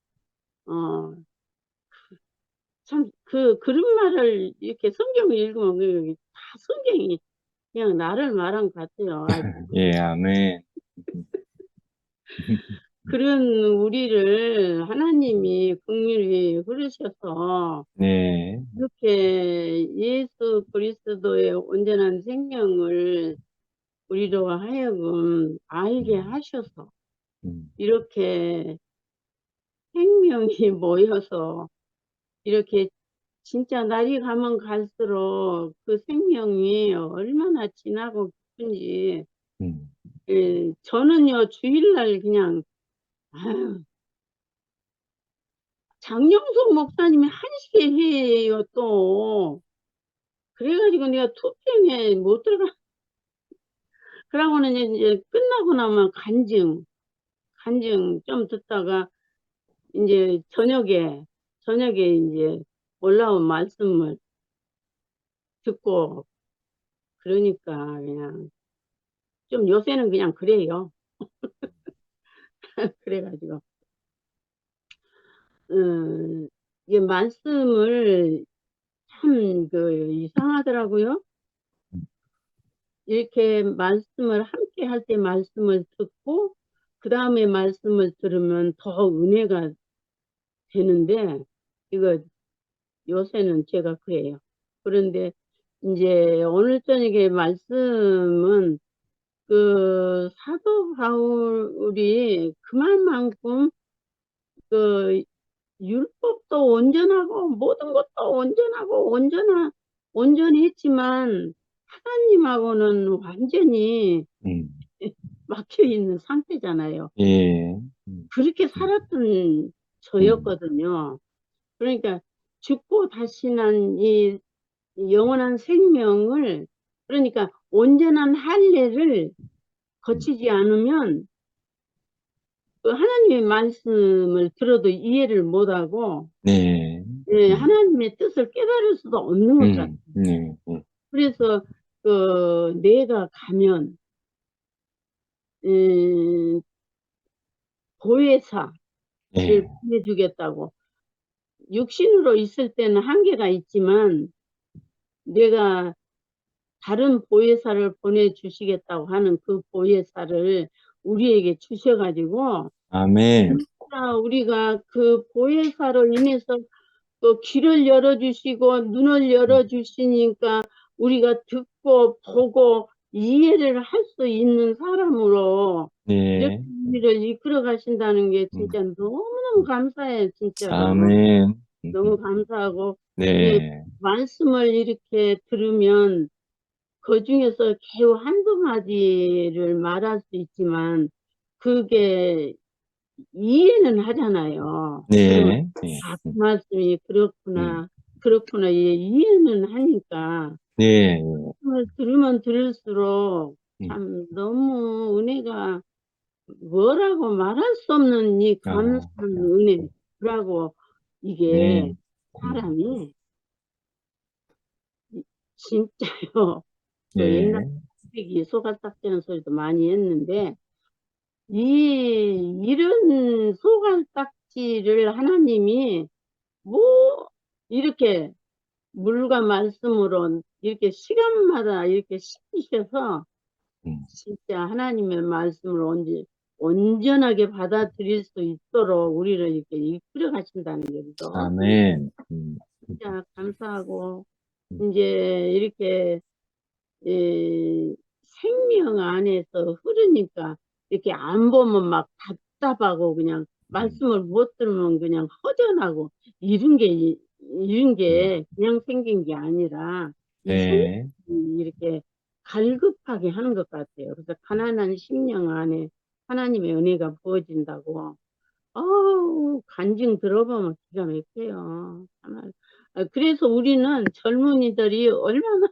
어, 참, 그런 말을 이렇게 성경을 읽으면 다 성경이 그냥 나를 말한 것 같아요. 아주. 예, 아멘. 그런 우리를 하나님이 긍휼히 흐르셔서 네. 이렇게 예수 그리스도의 온전한 생명을 우리로 하여금 알게 하셔서 이렇게 생명이 모여서 이렇게 진짜 날이 가면 갈수록 그 생명이 얼마나 진하고 깊은지, 저는요 주일날 그냥 아유, 장영석 목사님이 한시계 해요 또. 그래가지고 내가 2PM에 못 들어가. 그러고는 이제 끝나고 나면 간증 좀 듣다가 이제 저녁에 이제 올라온 말씀을 듣고, 그러니까 그냥 좀 요새는 그냥 그래요. 그래가지고 이게 말씀을 참 이상하더라고요. 이렇게 말씀을 함께 할 때 말씀을 듣고 그 다음에 말씀을 들으면 더 은혜가 되는데, 이거 요새는 제가 그래요. 그런데 이제 오늘 저녁에 말씀은 사도 바울이 그만큼 율법도 온전하고 모든 것도 온전하고 온전했지만 하나님하고는 완전히 막혀 있는 상태잖아요. 예. 그렇게 살았던 저였거든요. 그러니까 죽고 다시 난 이 영원한 생명을, 그러니까 온전한 할례를 거치지 않으면 그 하나님의 말씀을 들어도 이해를 못하고, 네. 예, 하나님의 뜻을 깨달을 수도 없는 것 같아요. 네. 그래서 내가 가면 보혜사를 예. 보내주겠다고. 육신으로 있을 때는 한계가 있지만 내가 다른 보혜사를 보내주시겠다고 하는 그 보혜사를 우리에게 주셔가지고, 아멘. 진짜 우리가 그 보혜사로 인해서 또 귀를 열어주시고 눈을 열어주시니까 우리가 듣고 보고 이해를 할 수 있는 사람으로 이렇게 네. 우리를 이끌어 가신다는 게 진짜 너무너무 감사해요, 진짜로. 아멘. 너무 감사하고, 네. 말씀을 이렇게 들으면 그 중에서 겨우 한두 마디를 말할 수 있지만 그게 이해는 하잖아요. 그러면 네. 그 말씀이 그렇구나, 그렇구나, 이해는 하니까 네. 말씀을 들으면 들을수록 음. 참 너무 은혜가 뭐라고 말할 수 없는 이 감사한 은혜라고, 이게 네. 사람이 진짜요. 그 옛날 이 소갈딱 째는 소리도 많이 했는데 이런 소갈딱지를 하나님이 뭐 이렇게 물과 말씀으로 이렇게 시간마다 이렇게 시키셔서 진짜 하나님의 말씀을 온전하게 받아들일 수 있도록 우리를 이렇게 이끌어 가신다는 게 너무 아멘. 진짜 감사하고, 이제 이렇게 생명 안에서 흐르니까 이렇게 안 보면 막 답답하고 그냥 말씀을 못 들으면 그냥 허전하고 이런 게 그냥 생긴 게 아니라 이 네. 생명이 이렇게 갈급하게 하는 것 같아요. 그래서 가난한 심령 안에 하나님의 은혜가 부어진다고. 간증 들어보면 기가 막혀요. 정말. 그래서 우리는 젊은이들이 얼마나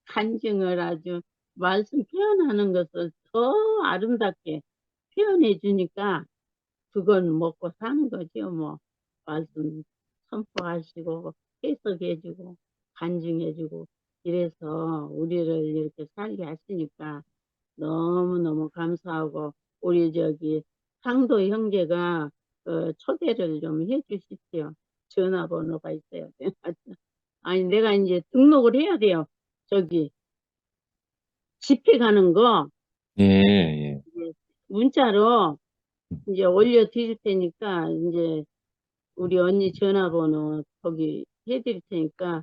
간증을 아주 말씀 표현하는 것을 더 아름답게 표현해 주니까 그건 먹고 사는 거죠. 뭐 말씀 선포하시고 해석해 주고 간증해 주고 이래서 우리를 이렇게 살게 하시니까 너무너무 감사하고, 우리 상도 형제가 초대를 좀 해 주십시오. 전화번호가 있어요. 아니 내가 이제 등록을 해야 돼요. 집회 가는 거 예. 문자로 이제 올려 드릴 테니까 이제 우리 언니 전화번호 거기 해드릴 테니까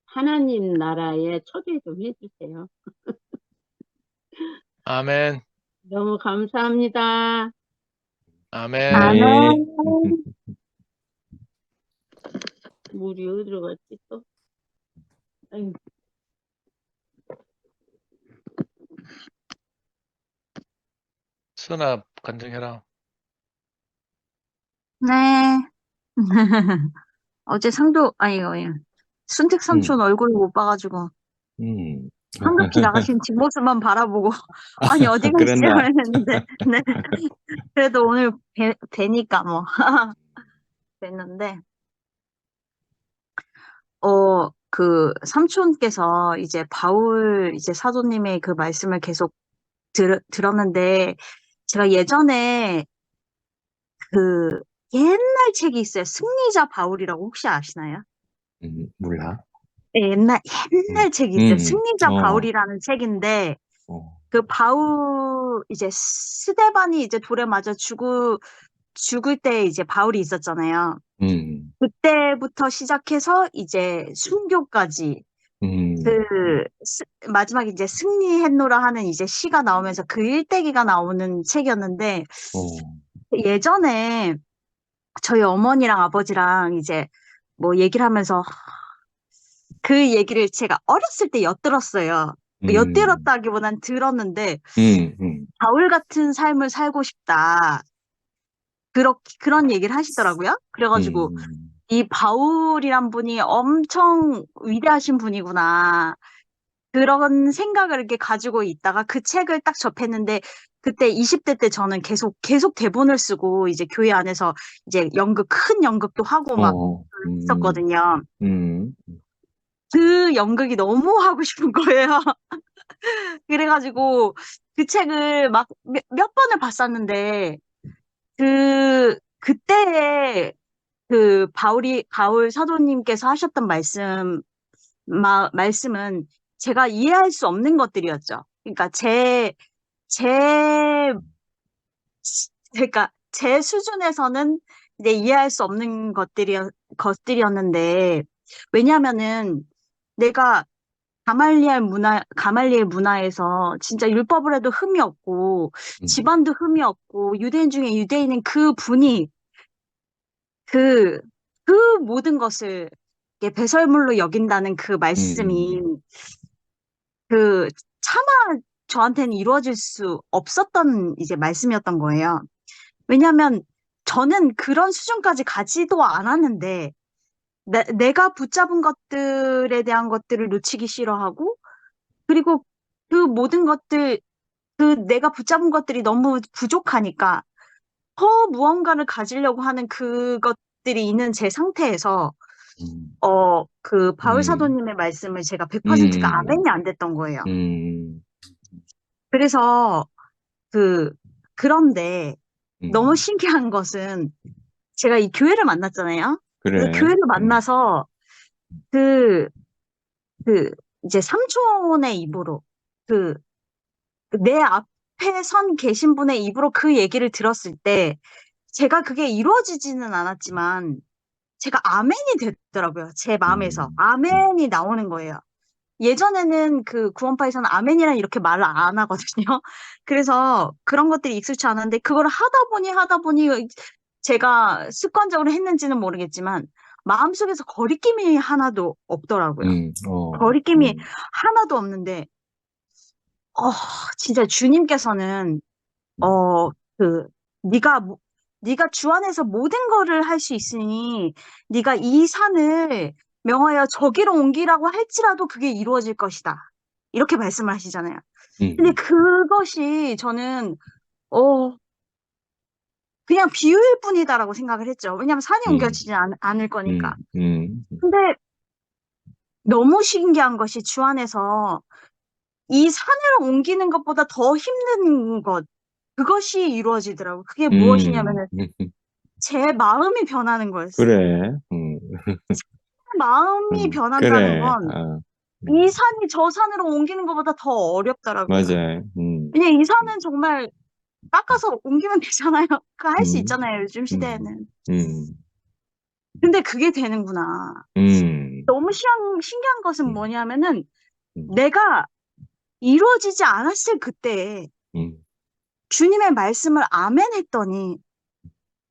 하나님 나라에 초대 좀 해주세요. 아멘. 너무 감사합니다. 아멘. 네. 물이 어디로 갔지 또? 아유. 선아 간증해라. 네. 어제 순택 삼촌 얼굴을 못 봐가지고 황급히 나가신 뒷모습만 바라보고 아니 어디 가시죠 그랬나? 했는데 네. 그래도 오늘 뵈니까 뭐 뵀는데 그 삼촌께서 이제 바울 이제 사도님의 그 말씀을 계속 들었는데 제가 예전에 그 옛날 책이 있어요. 승리자 바울이라고 혹시 아시나요? 몰라. 네, 옛날 책이 있어요. 승리자 바울이라는 책인데 그 바울 이제 스데반이 이제 돌에 맞아 죽을 때 이제 바울이 있었잖아요. 그때부터 시작해서 이제 순교까지 마지막에 이제 승리했노라 하는 이제 시가 나오면서 그 일대기가 나오는 책이었는데 예전에 저희 어머니랑 아버지랑 이제 뭐 얘기를 하면서 그 얘기를 제가 어렸을 때 엿들었어요. 엿들었다기보단 들었는데, 바울 같은 삶을 살고 싶다. 그런 얘기를 하시더라고요. 그래가지고, 이 바울이란 분이 엄청 위대하신 분이구나. 그런 생각을 이렇게 가지고 있다가 그 책을 딱 접했는데, 그때 20대 때 저는 계속 대본을 쓰고, 이제 교회 안에서 이제 큰 연극도 하고 막 했었거든요. 그 연극이 너무 하고 싶은 거예요. 그래가지고 그 책을 막 몇 번을 봤었는데, 그때에 바울 사도님께서 하셨던 말씀은 제가 이해할 수 없는 것들이었죠. 그러니까 제, 그러니까 제 수준에서는 이제 이해할 수 없는 것들이었는데, 왜냐면은 내가 가말리엘 문화에서 진짜 율법을 해도 흠이 없고, 집안도 흠이 없고, 유대인 중에 유대인은 그 분이 그 모든 것을 이렇게 배설물로 여긴다는 그 말씀이 차마 저한테는 이루어질 수 없었던 이제 말씀이었던 거예요. 왜냐하면 저는 그런 수준까지 가지도 않았는데, 내가 붙잡은 것들에 대한 것들을 놓치기 싫어하고, 그리고 그 모든 것들, 내가 붙잡은 것들이 너무 부족하니까 더 무언가를 가지려고 하는 그것들이 있는 제 상태에서, 바울 사도님의 말씀을 제가 100%가 아멘이 안 됐던 거예요. 그래서, 그런데 너무 신기한 것은 제가 이 교회를 만났잖아요. 그래. 교회를 만나서 이제 삼촌의 입으로, 내 앞에 계신 분의 입으로 그 얘기를 들었을 때, 제가 그게 이루어지지는 않았지만, 제가 아멘이 됐더라고요. 제 마음에서. 아멘이 나오는 거예요. 예전에는 구원파에서는 아멘이란 이렇게 말을 안 하거든요. 그래서 그런 것들이 익숙치 않은데, 그걸 하다 보니, 제가 습관적으로 했는지는 모르겠지만, 마음속에서 거리낌이 하나도 없더라고요. 거리낌이 하나도 없는데, 진짜 주님께서는, 네가 주 안에서 모든 거를 할 수 있으니, 네가 이 산을 명하여 저기로 옮기라고 할지라도 그게 이루어질 것이다. 이렇게 말씀을 하시잖아요. 근데 그것이 저는, 그냥 비유일 뿐이다라고 생각을 했죠. 왜냐하면 산이 옮겨지지 않을 거니까. 근데 너무 신기한 것이 주 안에서 이 산을 옮기는 것보다 더 힘든 것, 그것이 이루어지더라고요. 그게 무엇이냐면은 제 마음이 변하는 거였어요. 그래. 마음이 변한다는 그래. 건 이 산이 저 산으로 옮기는 것보다 더 어렵더라고요. 맞아요. 왜냐면 이 산은 정말 깎아서 옮기면 되잖아요. 그거 할 수 있잖아요, 요즘 시대에는. 근데 그게 되는구나. 너무 신기한 것은 뭐냐면은 내가 이루어지지 않았을 그때에 주님의 말씀을 아멘 했더니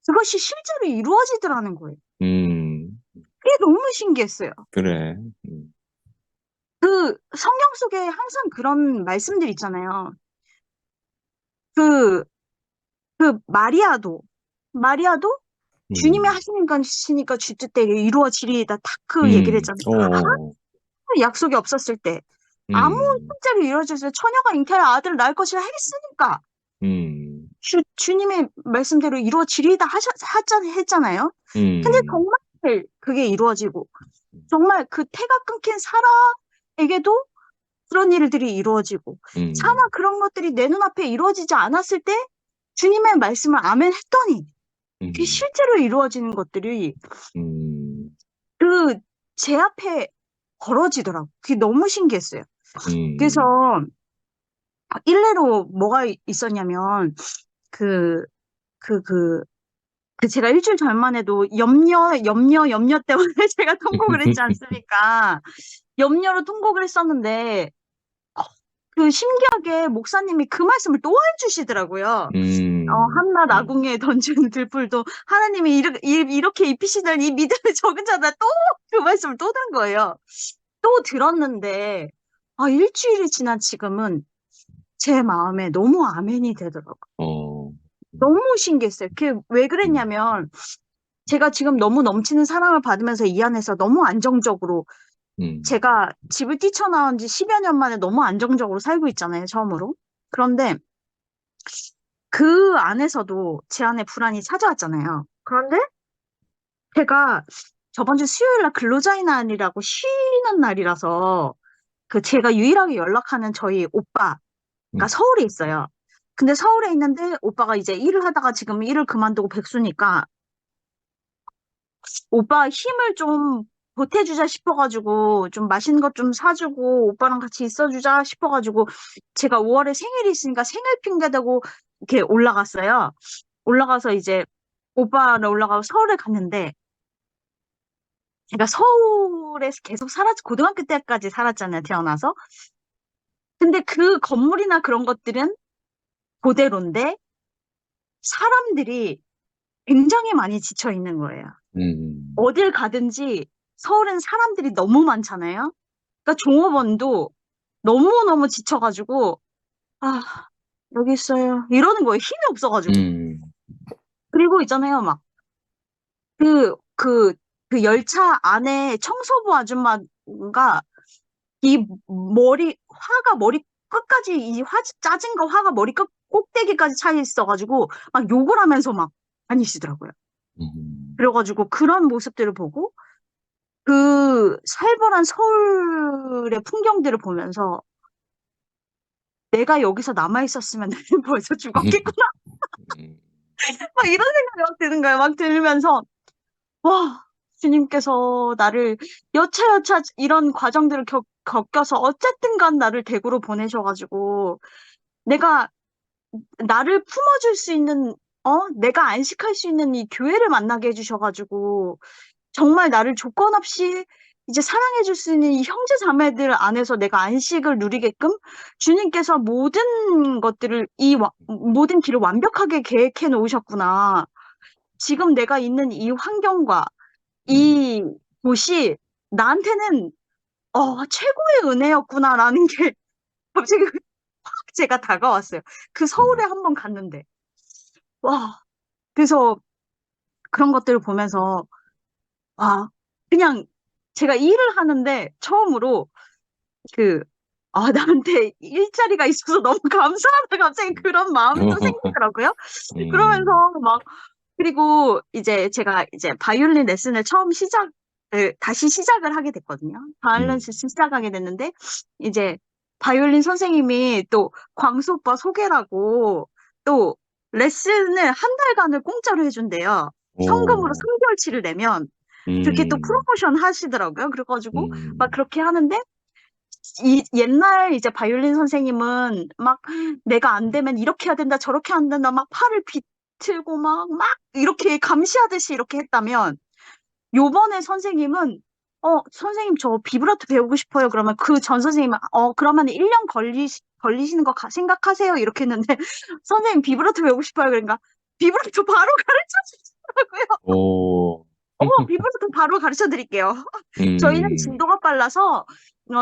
그것이 실제로 이루어지더라는 거예요. 그게 너무 신기했어요. 그래. 성경 속에 항상 그런 말씀들 있잖아요. 그 마리아도 주님이 하시는 것이니까 주 뜻대로 이루어지리이다. 딱 그 얘기를 했잖아요. 약속이 없었을 때 아무 형태로 이루어졌어요. 처녀가 잉태하여 아들을 낳을 것이라 했으니까 주님의 말씀대로 이루어지리이다 했잖아요. 근데 정말 그게 이루어지고 정말 그 태가 끊긴 사라에게도 그런 일들이 이루어지고 차마 그런 것들이 내 눈앞에 이루어지지 않았을 때 주님의 말씀을 아멘 했더니 그게 실제로 이루어지는 것들이 제 앞에 벌어지더라고. 그게 너무 신기했어요. 그래서 일례로 뭐가 있었냐면 제가 일주일 전만 해도 염려 때문에 제가 통곡을 했지 않습니까? 염려로 통곡을 했었는데 신기하게 목사님이 그 말씀을 또 해주시더라고요. 한낱 아궁이에 던지는 들풀도 하나님이 이렇게 입히시다니 이 믿음의 적은 자다. 또 그 말씀을 또 들은 거예요. 또 들었는데 일주일이 지난 지금은 제 마음에 너무 아멘이 되더라고요. 어, 너무 신기했어요. 그게 왜 그랬냐면, 제가 지금 너무 넘치는 사랑을 받으면서 이 안에서 너무 안정적으로, 제가 집을 뛰쳐나온 지 10여 년 만에 너무 안정적으로 살고 있잖아요, 처음으로. 그런데 그 안에서도 제 안에 불안이 찾아왔잖아요. 그런데 제가 저번 주 수요일 날 근로자의 날이라고 쉬는 날이라서, 제가 유일하게 연락하는 저희 오빠가 서울에 있어요. 근데 서울에 있는데 오빠가 이제 일을 하다가 지금 일을 그만두고 백수니까 오빠 힘을 좀 보태주자 싶어가지고 좀 맛있는 것 좀 사주고 오빠랑 같이 있어주자 싶어가지고 제가 5월에 생일이 있으니까 생일 핑계 대고 이렇게 올라갔어요. 올라가서 이제 오빠를 올라가고 서울에 갔는데 제가 서울에서 계속 고등학교 때까지 살았잖아요, 태어나서. 근데 그 건물이나 그런 것들은 그대로인데 사람들이 굉장히 많이 지쳐 있는 거예요. 어딜 가든지 서울엔 사람들이 너무 많잖아요. 그러니까 종업원도 너무너무 지쳐가지고, 아, 여기 있어요. 이러는 거예요. 힘이 없어가지고. 그리고 있잖아요. 막, 그 열차 안에 청소부 아줌마가 머리 끝까지 짜진 거 화가 머리 꼭대기까지 차 있어가지고, 막 욕을 하면서 막 다니시더라고요. 그래가지고 그런 모습들을 보고, 살벌한 서울의 풍경들을 보면서, 내가 여기서 남아있었으면 나는 벌써 죽었겠구나. 막 이런 생각이 막 드는 거예요. 막 들으면서, 와, 주님께서 나를 여차여차 이런 과정들을 겪어서 어쨌든 간 나를 대구로 보내셔가지고, 내가 나를 품어줄 수 있는, 내가 안식할 수 있는 이 교회를 만나게 해주셔가지고, 정말 나를 조건 없이 이제 사랑해줄 수 있는 이 형제 자매들 안에서 내가 안식을 누리게끔 주님께서 모든 것들을, 모든 길을 완벽하게 계획해 놓으셨구나. 지금 내가 있는 이 환경과 이 곳이 나한테는, 최고의 은혜였구나라는 게 갑자기 확 제가 다가왔어요. 그 서울에 한번 갔는데. 와, 그래서 그런 것들을 보면서, 그냥 제가 일을 하는데 처음으로 나한테 일자리가 있어서 너무 감사하다. 갑자기 그런 마음이 또 생기더라고요. 그러면서 그리고 이제 제가 이제 바이올린 레슨을 다시 시작을 하게 됐거든요. 바이올린 레슨 시작하게 됐는데, 이제 바이올린 선생님이 또 광수 오빠 소개라고 또 레슨을 한 달간을 공짜로 해준대요. 현금으로 3개월치를 내면 그렇게 또 프로모션 하시더라고요. 그래가지고 막 그렇게 하는데, 옛날 이제 바이올린 선생님은 막 내가 안 되면 이렇게 해야 된다, 저렇게 해야 된다, 막 팔을 비틀고 막 이렇게 감시하듯이 이렇게 했다면, 요번에 선생님은, 선생님 저 비브라토 배우고 싶어요. 그러면 그 전 선생님은, 그러면 1년 걸리시는 거 생각하세요. 이렇게 했는데, 선생님 비브라토 배우고 싶어요. 그러니까, 비브라토 바로 가르쳐 주시더라고요. 비브라토 바로 가르쳐 드릴게요. 저희는 진도가 빨라서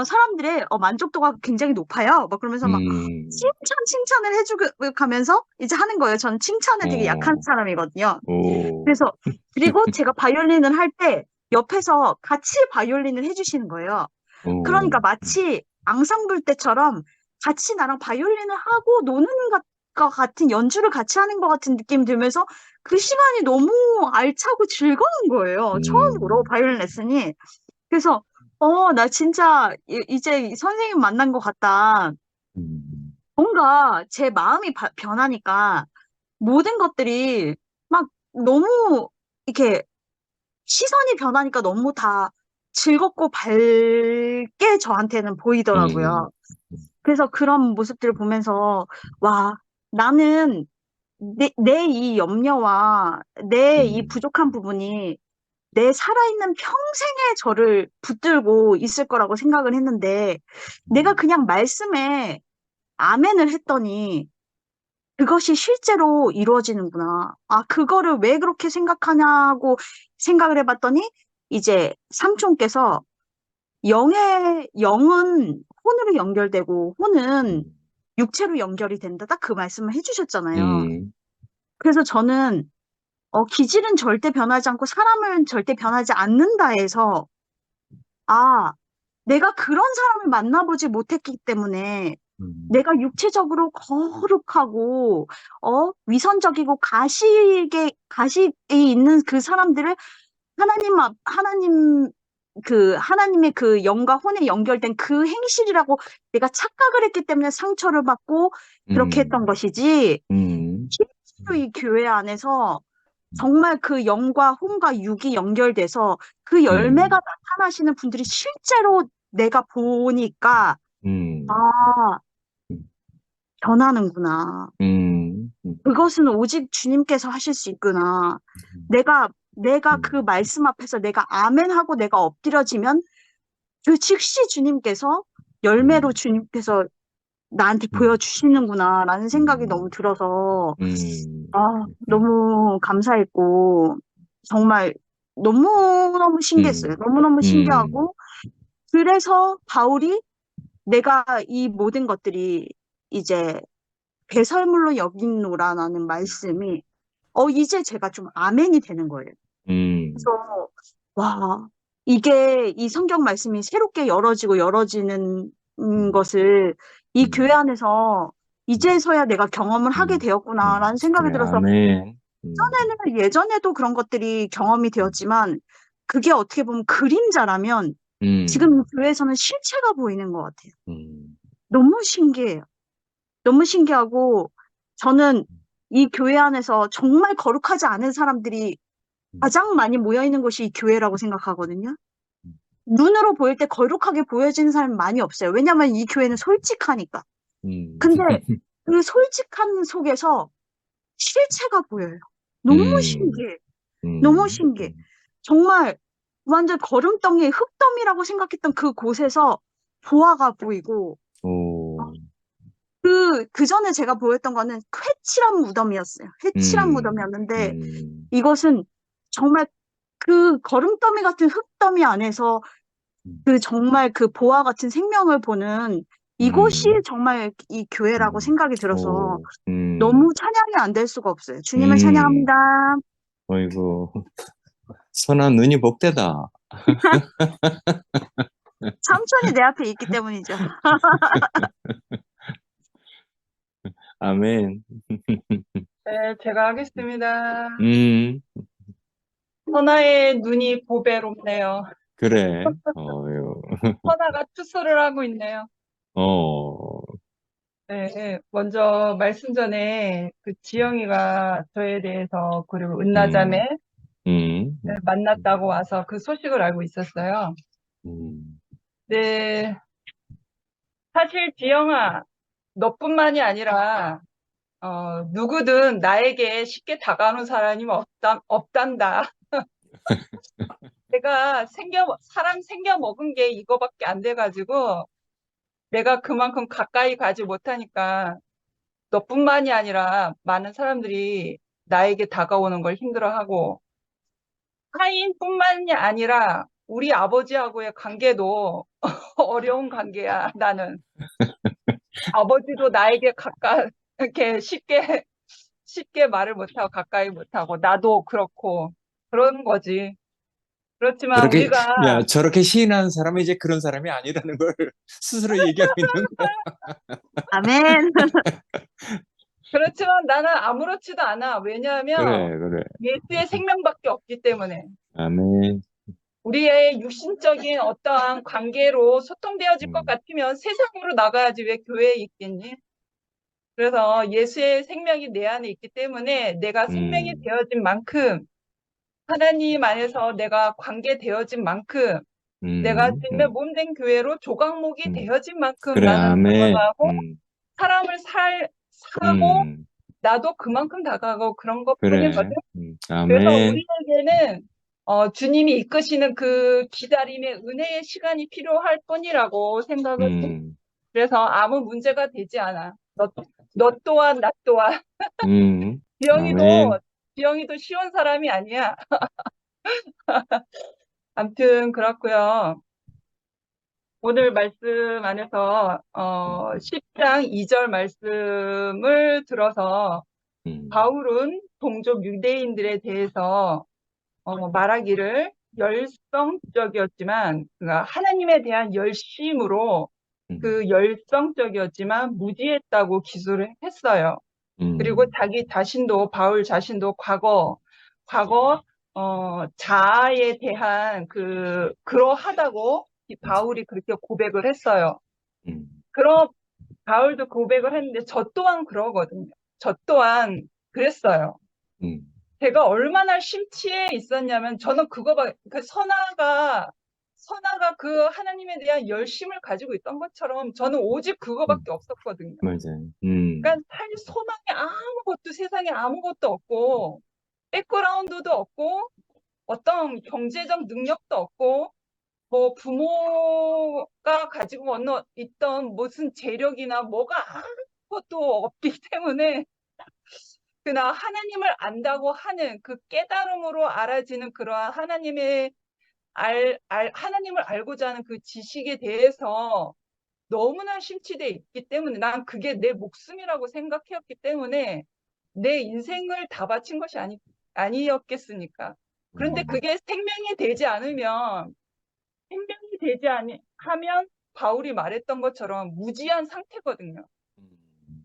사람들의 만족도가 굉장히 높아요. 막 그러면서 막 칭찬을 해주가면서 이제 하는 거예요. 저는 칭찬에 되게 약한 사람이거든요. 그래서 그리고 제가 바이올린을 할 때 옆에서 같이 바이올린을 해주시는 거예요. 그러니까 마치 앙상블 때처럼 같이 나랑 바이올린을 하고 노는 것 같은, 연주를 같이 하는 것 같은 느낌이 들면서 그 시간이 너무 알차고 즐거운 거예요. 처음으로 바이올린 레슨이. 그래서 나 진짜 이제 선생님 만난 것 같다. 뭔가 제 마음이 변하니까 모든 것들이 막 너무 이렇게 시선이 변하니까 너무 다 즐겁고 밝게 저한테는 보이더라고요. 그래서 그런 모습들을 보면서, 와, 나는 내 이 염려와 내 이 부족한 부분이 내 살아있는 평생에 저를 붙들고 있을 거라고 생각을 했는데, 내가 그냥 말씀에 아멘을 했더니 그것이 실제로 이루어지는구나. 그거를 왜 그렇게 생각하냐고 생각을 해봤더니, 이제 삼촌께서 영은 혼으로 연결되고 혼은 음, 육체로 연결이 된다. 딱 그 말씀을 해주셨잖아요. 음, 그래서 저는 기질은 절대 변하지 않고 사람은 절대 변하지 않는다 해서 아, 내가 그런 사람을 만나보지 못했기 때문에 내가 육체적으로 거룩하고 위선적이고 가식이 있는 그 사람들을 하나님의 그 영과 혼에 연결된 그 행실이라고 내가 착각을 했기 때문에 상처를 받고 그렇게 했던 것이지, 실제로 이 교회 안에서 정말 그 영과 혼과 육이 연결돼서 그 열매가 나타나시는 분들이 실제로 내가 보니까, 아, 변하는구나. 그것은 오직 주님께서 하실 수 있구나. 내가 그 말씀 앞에서 내가 아멘 하고 내가 엎드려지면 그 즉시 주님께서 열매로 주님께서 나한테 보여주시는구나라는 생각이 너무 들어서 너무 감사했고 정말 너무너무 신기했어요. 너무너무 신기하고 그래서 바울이 내가 이 모든 것들이 이제 배설물로 여기노라라는 말씀이 이제 제가 좀 아멘이 되는 거예요. 그래서 와, 이게 이 성경 말씀이 새롭게 열어지는 것을 이 교회 안에서 이제서야 내가 경험을 하게 되었구나라는 생각이 그래, 들어서 아멘. 예전에도 그런 것들이 경험이 되었지만 그게 어떻게 보면 그림자라면 지금 이 교회에서는 실체가 보이는 것 같아요. 너무 신기해요. 너무 신기하고 저는 이 교회 안에서 정말 거룩하지 않은 사람들이 가장 많이 모여 있는 곳이 이 교회라고 생각하거든요. 눈으로 보일 때 거룩하게 보여지는 사람이 많이 없어요. 왜냐면 이 교회는 솔직하니까. 근데 그 솔직한 속에서 실체가 보여요. 너무 신기해. 너무 신기해. 정말 완전 거름덩이, 흙더미라고 생각했던 그 곳에서 보화가 보이고, 그 전에 제가 보였던 거는 회칠한 무덤이었어요. 회칠한 무덤이었는데, 이것은 정말 그 거름더미 같은 흙더미 안에서 그 정말 그 보화 같은 생명을 보는 이곳이 정말 이 교회라고 생각이 들어서 너무 찬양이 안 될 수가 없어요. 주님을 찬양합니다. 어이구, 선아 눈이 복되다. 삼촌이 내 앞에 있기 때문이죠. 아멘. 네, 제가 하겠습니다. 음, 선아의 눈이 보배롭네요. 그래. 어유, 선아가 투서를 하고 있네요. 네, 네. 먼저 말씀 전에 그 지영이가 저에 대해서 그리고 은나자매 만났다고 와서 그 소식을 알고 있었어요. 네, 사실 지영아, 너뿐만이 아니라 누구든 나에게 쉽게 다가오는 사람이 없단다. 내가 사람 생겨 먹은 게 이거밖에 안 돼가지고 내가 그만큼 가까이 가지 못하니까 너뿐만이 아니라 많은 사람들이 나에게 다가오는 걸 힘들어하고 타인뿐만이 아니라 우리 아버지하고의 관계도 어려운 관계야, 나는. 아버지도 나에게 이렇게 쉽게 말을 못하고 가까이 못하고 나도 그렇고 그런 거지. 그렇지만 그렇게, 우리가 야, 저렇게 시인하는 사람은 이제 그런 사람이 아니라는 걸 스스로 얘기하고 있는 거야. 아멘. 그렇지만 나는 아무렇지도 않아. 왜냐하면 그래. 예수의 생명밖에 없기 때문에 아멘. 우리의 육신적인 어떠한 관계로 소통되어질 것 같으면 세상으로 나가야지 왜 교회에 있겠니? 그래서 예수의 생명이 내 안에 있기 때문에 내가 생명이 되어진 만큼 하나님 안에서 내가 관계되어진 만큼 내가 주님의 몸된 교회로 조각목이 되어진 만큼 그래, 나는 아멘. 다가가고 사람을 사고 나도 그만큼 다가가고 그런 것뿐이거든. 그래, 그래서 아멘. 우리에게는 주님이 이끄시는 그 기다림의 은혜의 시간이 필요할 뿐이라고 생각을 해. 그래서 아무 문제가 되지 않아. 너 또한 나 또한 아멘. 지영이도 쉬운 사람이 아니야. 아무튼 그렇고요. 오늘 말씀 안에서 10장 2절 말씀을 들어서 바울은 동족 유대인들에 대해서 말하기를 열성적이었지만 그러니까 하나님에 대한 열심으로 그 열성적이었지만 무지했다고 기술을 했어요. 그리고 자기 자신도 바울 자신도 과거 자아에 대한 그러하다고 이 바울이 그렇게 고백을 했어요. 그럼 바울도 고백을 했는데 저 또한 그러거든요. 저 또한 그랬어요. 제가 얼마나 심취해 있었냐면 저는 그 선아가 그 하나님에 대한 열심을 가지고 있던 것처럼 저는 오직 그거밖에 없었거든요. 맞아요. 그러니까 살 소망이 아무것도 세상에 아무것도 없고 백그라운드도 없고 어떤 경제적 능력도 없고 뭐 부모가 가지고 있던 무슨 재력이나 뭐가 아무것도 없기 때문에 그나 하나님을 안다고 하는 그 깨달음으로 알아지는 그러한 하나님을 알고자 하는 그 지식에 대해서 너무나 심취돼 있기 때문에 난 그게 내 목숨이라고 생각했기 때문에 내 인생을 다 바친 것이 아니었겠습니까? 그런데 그게 생명이 되지 않으면 하면 바울이 말했던 것처럼 무지한 상태거든요.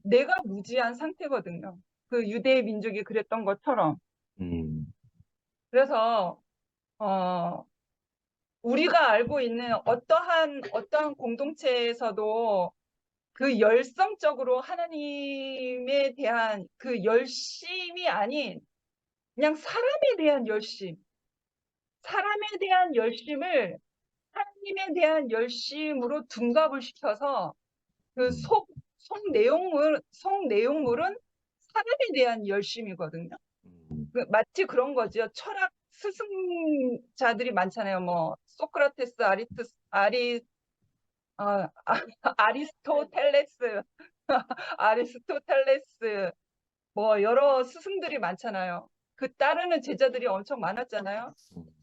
내가 무지한 상태거든요. 그 유대 민족이 그랬던 것처럼. 그래서 우리가 알고 있는 어떠한 공동체에서도 그 열성적으로 하나님에 대한 그 열심이 아닌 그냥 사람에 대한 열심을 하나님에 대한 열심으로 둔갑을 시켜서 그 속 내용물은 사람에 대한 열심이거든요. 마치 그런 거죠. 철학 스승자들이 많잖아요. 뭐 소크라테스, 아리스토텔레스, 뭐 여러 스승들이 많잖아요. 그 따르는 제자들이 엄청 많았잖아요.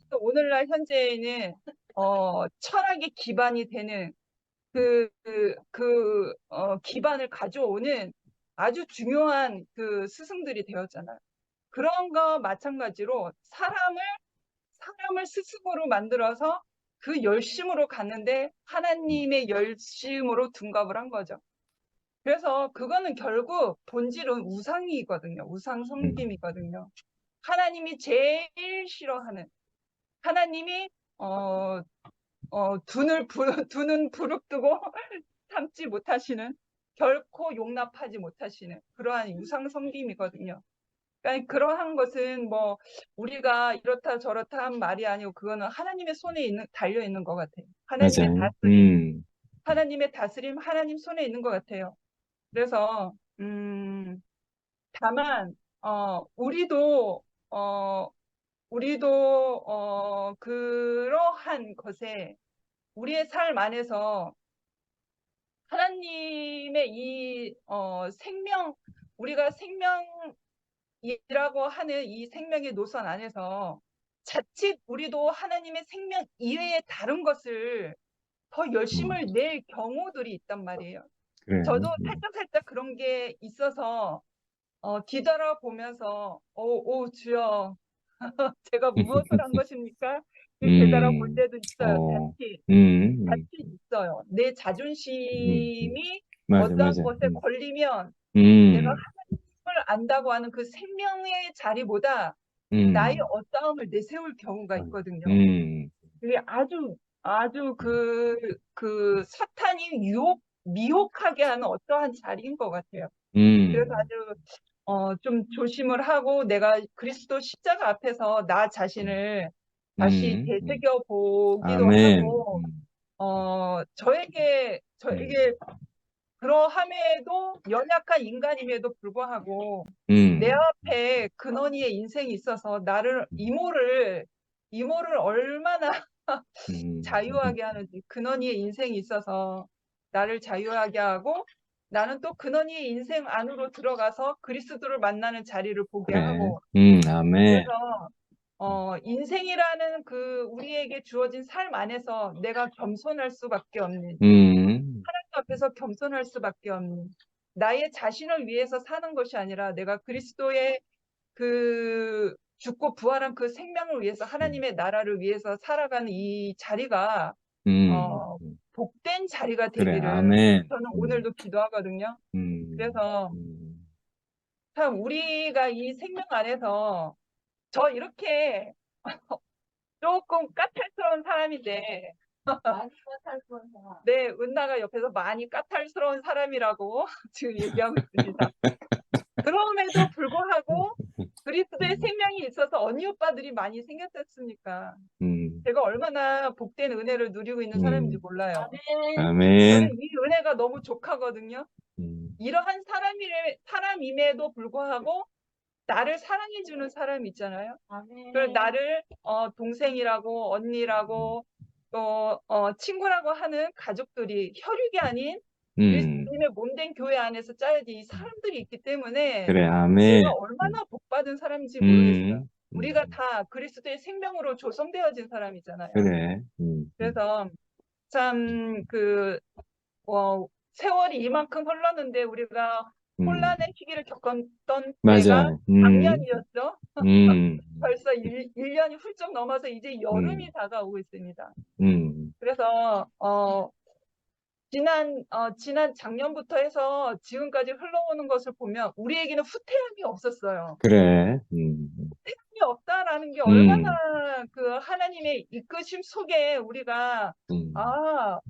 또 오늘날 현재에는 철학의 기반이 되는 기반을 가져오는 아주 중요한 그 스승들이 되었잖아요. 그런 거 마찬가지로 사람을 스승으로 만들어서 그 열심으로 갔는데 하나님의 열심으로 둔갑을 한 거죠. 그래서 그거는 결국 본질은 우상이거든요. 우상 섬김이거든요. 하나님이 제일 싫어하는 하나님이 두 눈 부릅뜨고 참지 못하시는 결코 용납하지 못하시는 그러한 우상 섬김이거든요. 그러니까 그러한 것은 뭐 우리가 이렇다 저렇다 한 말이 아니고 그거는 하나님의 손에 달려 있는 것 같아요. 하나님의 다스림, 하나님 손에 있는 것 같아요. 그래서 다만 우리도 그러한 것에 우리의 삶 안에서 하나님의 이 우리가 생명이라고 하는 이 생명의 노선 안에서 자칫 우리도 하나님의 생명 이외의 다른 것을 더 열심을 낼 경우들이 있단 말이에요. 그래요. 저도 살짝 그런 게 있어서 뒤돌아보면서 오 주여 제가 무엇을 한 것입니까? 되돌아볼 때도 있어요. 자칫 있어요. 내 자존심이 어떠한 것에 걸리면 내가 하나님을 안다고 하는 그 생명의 자리보다 나의 어떠함을 내세울 경우가 있거든요. 그게 아주 그 사탄이 미혹하게 하는 어떠한 자리인 것 같아요. 그래서 아주 좀 조심을 하고 내가 그리스도 십자가 앞에서 나 자신을 다시 되새겨 보기도 하고 저에게 그러함에도 연약한 인간임에도 불구하고 내 앞에 근원이의 인생이 있어서 나를 이모를 얼마나 자유하게 하는지 근원이의 인생이 있어서 나를 자유하게 하고 나는 또 근원이의 인생 안으로 들어가서 그리스도를 만나는 자리를 보게 하고 아멘. 그래서 인생이라는 그 우리에게 주어진 삶 안에서 내가 겸손할 수밖에 없는, 하나님 앞에서 겸손할 수밖에 없는, 나의 자신을 위해서 사는 것이 아니라 내가 그리스도의 그 죽고 부활한 그 생명을 위해서 하나님의 나라를 위해서 살아가는 이 자리가 복된 자리가 그래, 되기를 아멘. 저는 오늘도 기도하거든요. 그래서 참 우리가 이 생명 안에서 저 이렇게 조금 까탈스러운 사람인데 네, 은나가 옆에서 많이 까탈스러운 사람이라고 지금 얘기하고 있습니다. 그럼에도 불구하고 그리스도의 생명이 있어서 언니 오빠들이 많이 생겼지 않습니까? 제가 얼마나 복된 은혜를 누리고 있는 사람인지 몰라요. 저는 아멘. 이 은혜가 너무 족하거든요. 이러한 사람임에도 불구하고 나를 사랑해주는 사람 있잖아요. 그래서 나를 동생이라고 언니라고 또 친구라고 하는 가족들이 혈육이 아닌 그리스도인의 몸된 교회 안에서 짜여진 이 사람들이 있기 때문에 그래, 아멘. 내가 얼마나 복받은 사람인지 모르겠어요. 우리가 다 그리스도의 생명으로 조성되어진 사람이잖아요. 그래. 그래서 참 세월이 이만큼 흘렀는데 우리가 혼란의 시기를 겪었던 때가 맞아. 작년이었죠. 벌써 1년이 훌쩍 넘어서 이제 여름이 다가오고 있습니다. 그래서 지난 작년부터 해서 지금까지 흘러오는 것을 보면 우리에게는 후퇴함이 없었어요. 그래. 후퇴함이 없다라는 게 얼마나 그 하나님의 이끄심 속에 우리가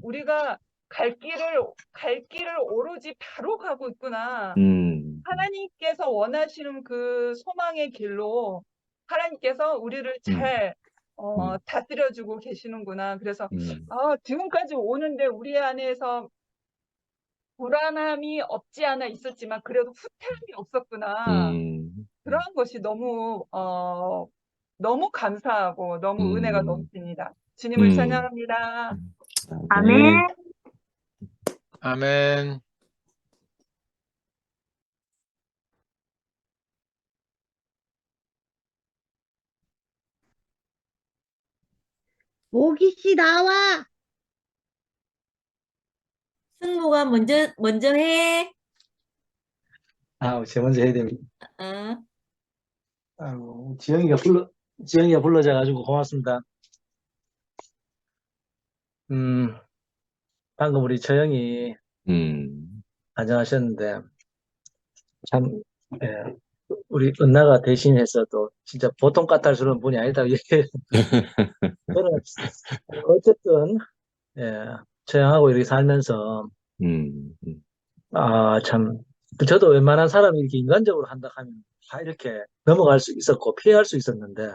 우리가 갈 길을 오로지 바로 가고 있구나. 하나님께서 원하시는 그 소망의 길로 하나님께서 우리를 잘 다스려주고 계시는구나. 그래서 지금까지 오는데 우리 안에서 불안함이 없지 않아 있었지만 그래도 후퇴함이 없었구나. 그러한 것이 너무 감사하고 너무 은혜가 넘칩니다. 주님을 찬양합니다. 아멘. 아멘. 모기 씨 나와. 승모가 먼저 해. 제가 먼저 해야 됩니다. 어. 아이고, 지영이가 불러줘가지고 고맙습니다. 방금 우리 저영이 안정하셨는데, 참, 예, 우리 은나가 대신해서 또 진짜 보통 까탈스러운 분이 아니다. 이렇게. 저는 어쨌든, 예, 저영하고 이렇게 살면서, 참, 저도 웬만한 사람이 이렇게 인간적으로 한다 하면 다 이렇게 넘어갈 수 있었고 피할 수 있었는데,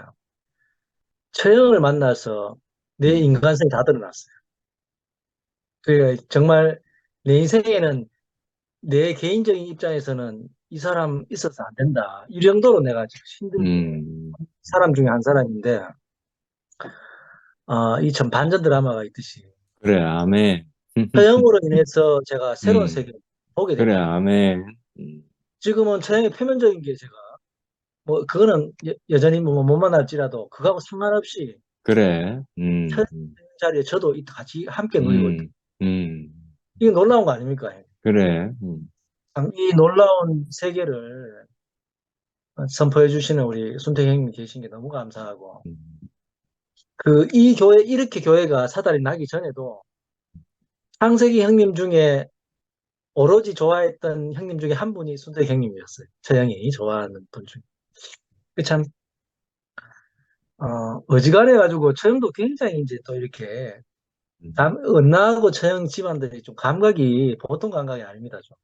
처형을 만나서 내 인간성이 다 드러났어요. 그 정말 내 인생에는 내 개인적인 입장에서는 이 사람 있어서 안 된다. 이 정도로 내가 힘든 사람 중에 한 사람인데, 이 참 반전 드라마가 있듯이. 그래, 아멘. 처형으로 인해서 제가 새로운 세계를 보게 그래, 됐어요. 아멘. 지금은 처형의 표면적인 게 제가 그거는 여전히 못 만날지라도 그거하고 상관없이 그래. 처형 자리에 저도 같이 함께 누리고 있다. 이게 놀라운 거 아닙니까? 그래. 이 놀라운 세계를 선포해 주시는 우리 손택 형님 계신 게 너무 감사하고, 이 교회, 이렇게 교회가 사달이 나기 전에도 창세기 형님 중에 오로지 좋아했던 형님 중에 한 분이 손택 형님이었어요. 저 형이 좋아하는 분 중에. 참, 어지간해가지고 처형도 굉장히 이제 또 이렇게, 은나하고 처형 집안들이 좀 감각이 보통 감각이 아닙니다. 좀.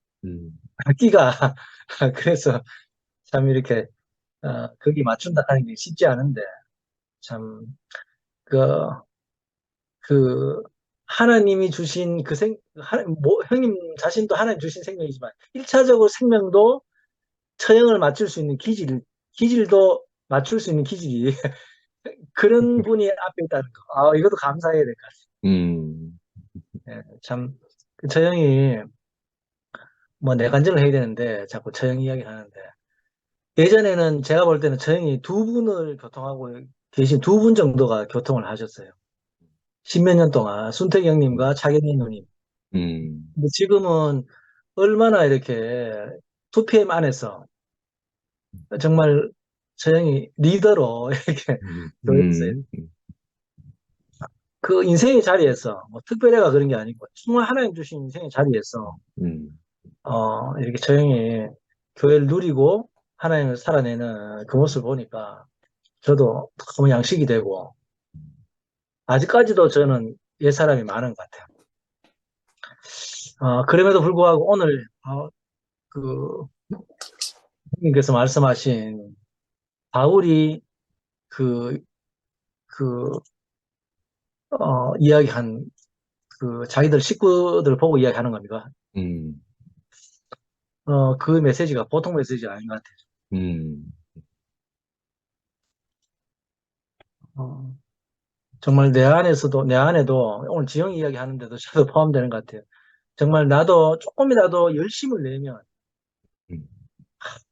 끼가, 그래서 참 이렇게, 거기 맞춘다 하는 게 쉽지 않은데, 참, 하나님이 주신 형님 자신도 하나님 주신 생명이지만, 1차적으로 생명도 처형을 맞출 수 있는 기질도 맞출 수 있는 기질이, 그런 분이 앞에 있다는 거. 이것도 감사해야 될 것 같아요. 참, 처형이, 내간증을 해야 되는데, 자꾸 처형 이야기 하는데, 예전에는 제가 볼 때는 처형이 두 분을 교통하고 계신 두 분 정도가 교통을 하셨어요. 십몇 년 동안 순택 형님과 차경희 누님. 근데 지금은 얼마나 이렇게 2PM 안에서 정말 저 형이 리더로 이렇게 교회에서 그 인생의 자리에서 뭐 특별해가 그런 게 아니고 정말 하나님 주신 인생의 자리에서 이렇게 저 형이 교회를 누리고 하나님을 살아내는 그 모습을 보니까 저도 너무 양식이 되고 아직까지도 저는 옛사람이 많은 것 같아요. 그럼에도 불구하고 오늘 그 님께서 말씀하신 바울이 그, 그, 이야기한 그 자기들 식구들 보고 이야기하는 겁니다. 그 메시지가 보통 메시지가 아닌 것 같아요. 정말 내 안에도 오늘 지영 이야기 하는데도 저도 포함되는 것 같아요. 정말 나도 조금이라도 열심을 내면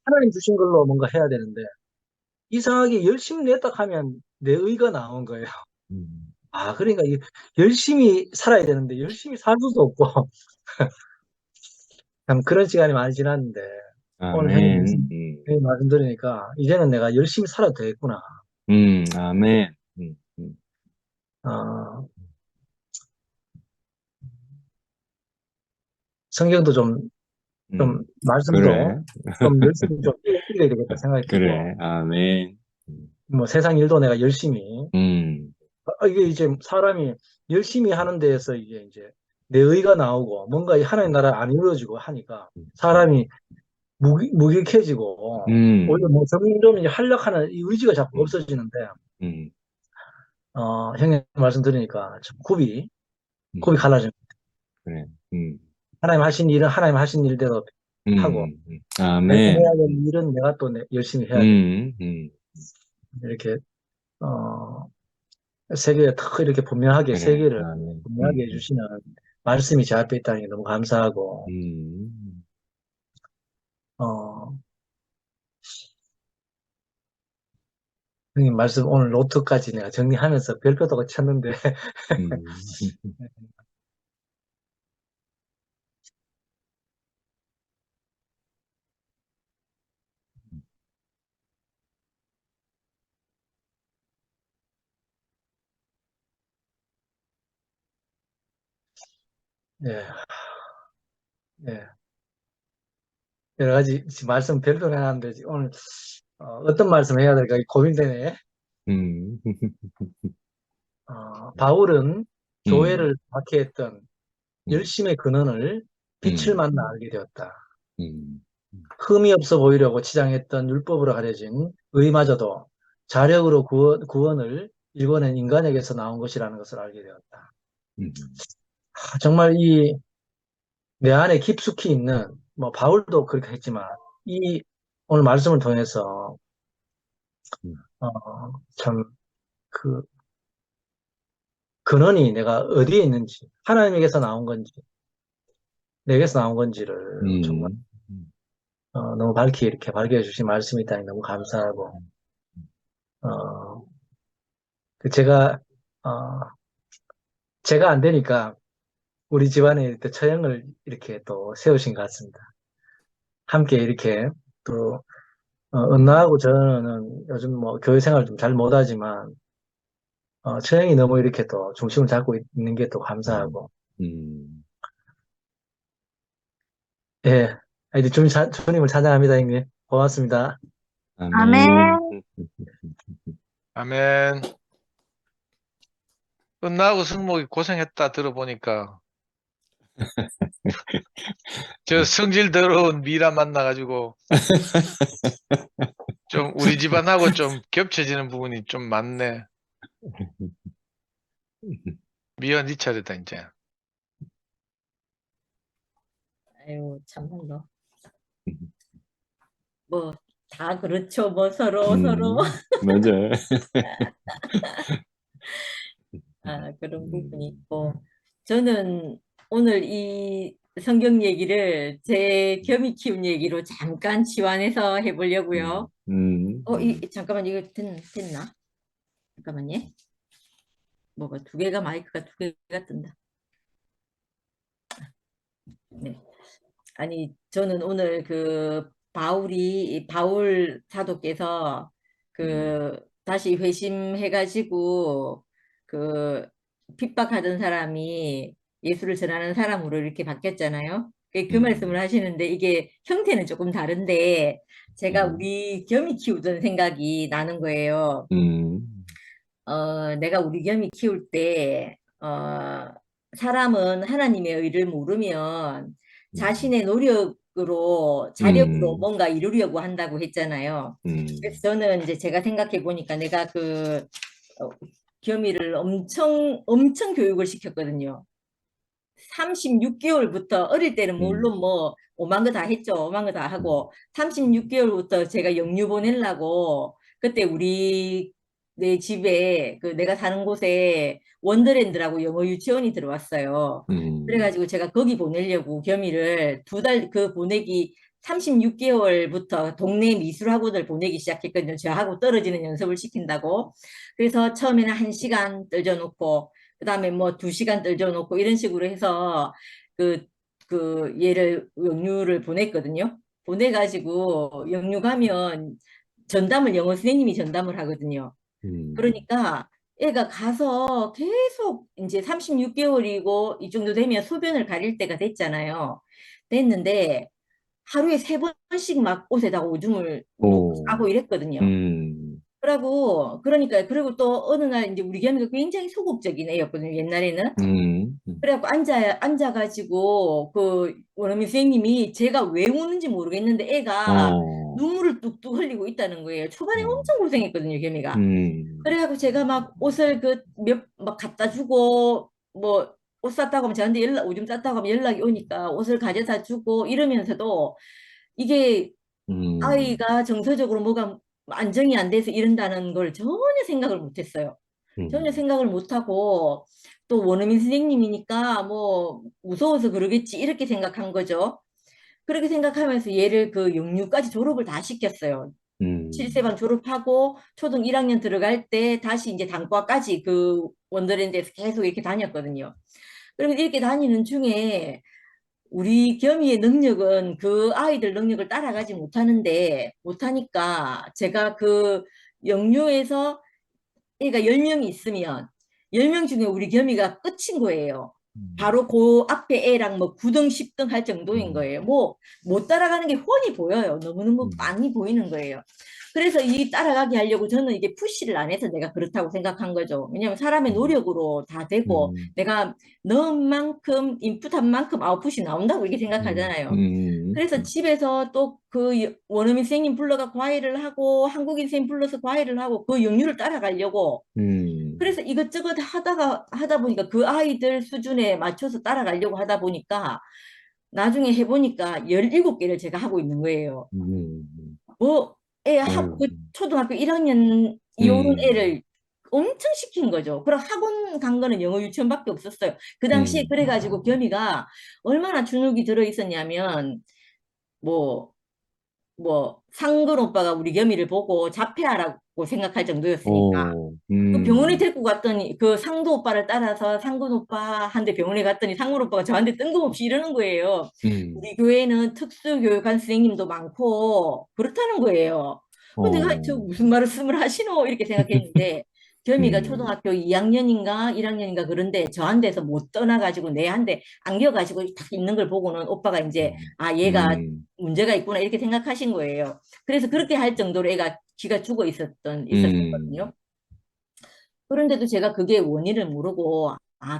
하나님 주신 걸로 뭔가 해야 되는데 이상하게 열심히 냈다 하면 내 의가 나온 거예요. 그러니까 열심히 살아야 되는데 열심히 살 수도 없고 참 그런 시간이 많이 지났는데 오늘 형님 말씀 들으니까 이제는 내가 열심히 살아도 되겠구나. 아멘. 성경도 좀 말씀도 그래. 좀 열심히 좀 읽어야 되겠다 생각이 들고 그래. 아멘. 뭐 세상 일도 내가 열심히 이게 이제 사람이 열심히 하는 데에서 이제 내 의가 나오고 뭔가 이 하나님 나라 안 이루어지고 하니까 사람이 무기력해지고 오히려 뭐 점점 이제 하려고 이 의지가 자꾸 없어지는데 형님 말씀 들으니까 참 굽이 갈라지는 그래. 하나님 하신 일은 하나님 하신 일대로 하고 내가 아멘. 해야 되는 일은 내가 또 열심히 해야 돼. 이렇게 세계에 탁 이렇게 분명하게 그래. 세계를 아멘. 분명하게 해주시는 말씀이 제 앞에 있다는 게 너무 감사하고 형님 말씀 오늘 노트까지 내가 정리하면서 별표도 쳤는데 예, 예. 여러 가지 지금 말씀 별표를 해놨는데 오늘 어떤 말씀 해야 될까 고민되네. 바울은 교회를 박해했던 열심의 근원을 빛을 만나 알게 되었다. 흠이 없어 보이려고 치장했던 율법으로 가려진 의마저도 자력으로 구원을 일궈낸 인간에게서 나온 것이라는 것을 알게 되었다. 정말 내 안에 깊숙이 있는 뭐 바울도 그렇게 했지만 이 오늘 말씀을 통해서 참 그 근원이 내가 어디에 있는지 하나님에게서 나온 건지 내게서 나온 건지를 정말 너무 밝히 이렇게 밝혀해 주신 말씀이 있다니 너무 감사하고 제가 안 되니까 우리 집안에 또 처형을 이렇게 또 세우신 것 같습니다. 함께 이렇게 또 은나하고 저는 요즘 뭐 교회 생활 좀 잘 못하지만 처형이 너무 이렇게 또 중심을 잡고 있는 게 또 감사하고 예, 이제 주님을 찬양합니다, 형님. 고맙습니다. 아멘. 아멘. 끝나고 승목이 고생했다 들어보니까 저 성질 더러운 미라 만나가지고 좀 우리 집안하고 좀 겹쳐지는 부분이 좀 많네. 미연 네 차례다 이제. 아유, 참말로. 뭐, 다 그렇죠. 뭐, 서로. 맞아. 그런 부분이 있고. 저는 오늘 이 성경 얘기를 제 겸이 키운 얘기로 잠깐 치환해서 해보려고요. 잠깐만, 이거 됐나? 잠깐만요. 뭐가 두 개가 마이크가 두 개가 뜬다. 네. 아니, 저는 오늘 그 바울 사도께서 그 다시 회심해가지고 그 핍박하던 사람이 예수를 전하는 사람으로 이렇게 바뀌었잖아요. 그 말씀을 하시는데 이게 형태는 조금 다른데 제가 우리 겸이 키우던 생각이 나는 거예요. 내가 우리 겸이 키울 때, 사람은 하나님의 의를 모르면 자신의 노력으로, 자력으로 뭔가 이루려고 한다고 했잖아요. 그래서 저는 이제 제가 생각해 보니까 내가 겸이를 엄청 교육을 시켰거든요. 36개월부터 어릴 때는 물론 뭐 오만 거 다 했죠. 오만 거 다 하고 36개월부터 제가 영유 보내려고 그때 내 집에 내가 사는 곳에 원더랜드라고 영어 유치원이 들어왔어요. 그래가지고 제가 거기 보내려고 겸이를 2달 보내기 36개월부터 동네 미술학원을 보내기 시작했거든요. 저하고 떨어지는 연습을 시킨다고. 그래서 처음에는 1시간 떨져놓고 그다음에 뭐 2시간 떨져놓고 이런 식으로 해서 얘를 영유를 보냈거든요. 보내가지고 영유 가면 영어 선생님이 전담을 하거든요. 그러니까 애가 가서 계속 이제 36개월이고 이 정도 되면 소변을 가릴 때가 됐잖아요. 됐는데 하루에 3번씩 막 옷에다가 오줌을 놓고 싸고 이랬거든요. 그리고 또 어느 날 이제 우리 겸이가 굉장히 소극적인 애였거든요, 옛날에는. 그래갖고 앉아가지고 원어민 선생님이 제가 왜 우는지 모르겠는데 애가 눈물을 뚝뚝 흘리고 있다는 거예요. 초반에 엄청 고생했거든요, 겸이가. 그래갖고 제가 막 옷을 막 갖다 주고, 뭐, 옷 쌌다고 하면 저한테 오줌 쌌다고 하면 연락이 오니까 옷을 가져다 주고 이러면서도 이게 아이가 정서적으로 뭐가 안정이 안 돼서 이런다는 걸 전혀 생각을 못 했어요. 전혀 생각을 못 하고 또 원어민 선생님이니까 뭐 무서워서 그러겠지 이렇게 생각한 거죠. 그렇게 생각하면서 얘를 영유까지 졸업을 다 시켰어요. 7세반 졸업하고 초등 1학년 들어갈 때 다시 이제 단과까지 원더랜드에서 계속 이렇게 다녔거든요. 그러면 이렇게 다니는 중에 우리 겸이의 능력은 그 아이들 능력을 따라가지 못하니까 제가 영유에서 애가 10명이 있으면 10명 중에 우리 겸이가 끝인 거예요. 바로 그 앞에 애랑 뭐 9등, 10등 할 정도인 거예요. 뭐 못 따라가는 게 훤히 보여요. 너무너무 많이 보이는 거예요. 그래서 이 따라가게 하려고 저는 이게 푸시를 안 해서 내가 그렇다고 생각한 거죠. 왜냐하면 사람의 노력으로 다 되고 내가 넣은 만큼 인풋한 만큼 아웃풋이 나온다고 이렇게 생각하잖아요. 그래서 집에서 또 원어민 선생님 불러가 과외를 하고 한국인 선생님 불러서 과외를 하고 영유를 따라가려고 그래서 이것저것 하다 보니까 그 아이들 수준에 맞춰서 따라가려고 하다 보니까 나중에 해보니까 17개를 제가 하고 있는 거예요. 뭐 초등학교 1학년 이오는 애를 엄청 시킨 거죠. 그럼 학원 간 거는 영어 유치원밖에 없었어요. 그 당시에 그래가지고 겸이가 얼마나 주눅이 들어 있었냐면 상근 오빠가 우리 겸이를 보고 자폐아라고 생각할 정도였으니까 병원에 데리고 갔더니 상도 오빠를 따라서 상근 오빠한테 병원에 갔더니 상근 오빠가 저한테 뜬금없이 이러는 거예요. 우리 교회는 특수교육한 선생님도 많고 그렇다는 거예요. 내가 저 무슨 말씀을 하시노 이렇게 생각했는데 겸이가 초등학교 2학년인가 1학년인가 그런데 저한테서 못 떠나가지고 내한테 안겨가지고 딱 있는 걸 보고는 오빠가 이제 얘가 문제가 있구나 이렇게 생각하신 거예요. 그래서 그렇게 할 정도로 애가 기가 죽어 있었거든요. 그런데도 제가 그게 원인을 모르고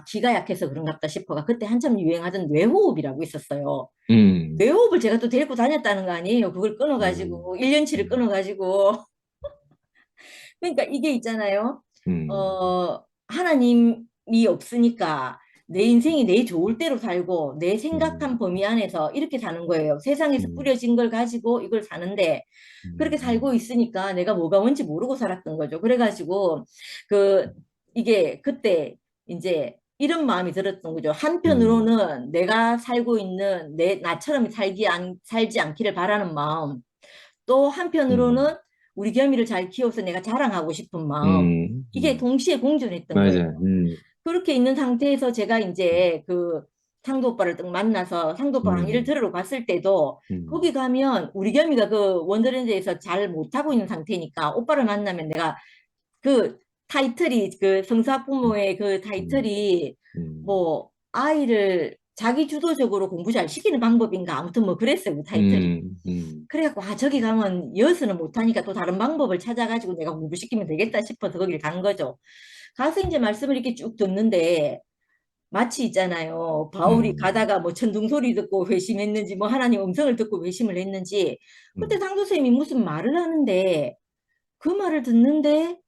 기가 약해서 그런가 보다 싶어가 그때 한참 유행하던 뇌호흡이라고 있었어요. 뇌호흡을 제가 또 데리고 다녔다는 거 아니에요. 그걸 끊어가지고 1년치를 끊어가지고 그러니까 이게 있잖아요. 하나님이 없으니까 내 인생이 내 좋을 대로 살고 내 생각한 범위 안에서 이렇게 사는 거예요. 세상에서 뿌려진 걸 가지고 이걸 사는데 그렇게 살고 있으니까 내가 뭐가 뭔지 모르고 살았던 거죠. 그래가지고 이게 그때 이제 이런 마음이 들었던 거죠. 한편으로는 내가 살고 있는 나처럼 살지 않기를 바라는 마음. 또 한편으로는 우리 겸이를 잘 키워서 내가 자랑하고 싶은 마음, 이게 동시에 공존했던 맞아. 거예요. 그렇게 있는 상태에서 제가 이제 그 상도 오빠를 딱 만나서 상도 오빠 강의를 들으러 갔을 때도 거기 가면 우리 겸이가 그 원더랜드에서 잘 못하고 있는 상태니까 오빠를 만나면 내가 그 타이틀이 그 성사부모의 그 타이틀이 뭐 아이를 자기 주도적으로 공부 잘 시키는 방법인가 아무튼 뭐 그랬어요 그 타이틀이. 그래갖고 아 저기 가면 여수는 못하니까 또 다른 방법을 찾아가지고 내가 공부시키면 되겠다 싶어서 거기를 간 거죠. 가서 이제 말씀을 이렇게 쭉 듣는데 마치 있잖아요. 바울이 가다가 뭐 천둥 소리 듣고 회심했는지 뭐 하나님 음성을 듣고 회심을 했는지 그때 당도 선생님이 무슨 말을 하는데 그 말을 듣는데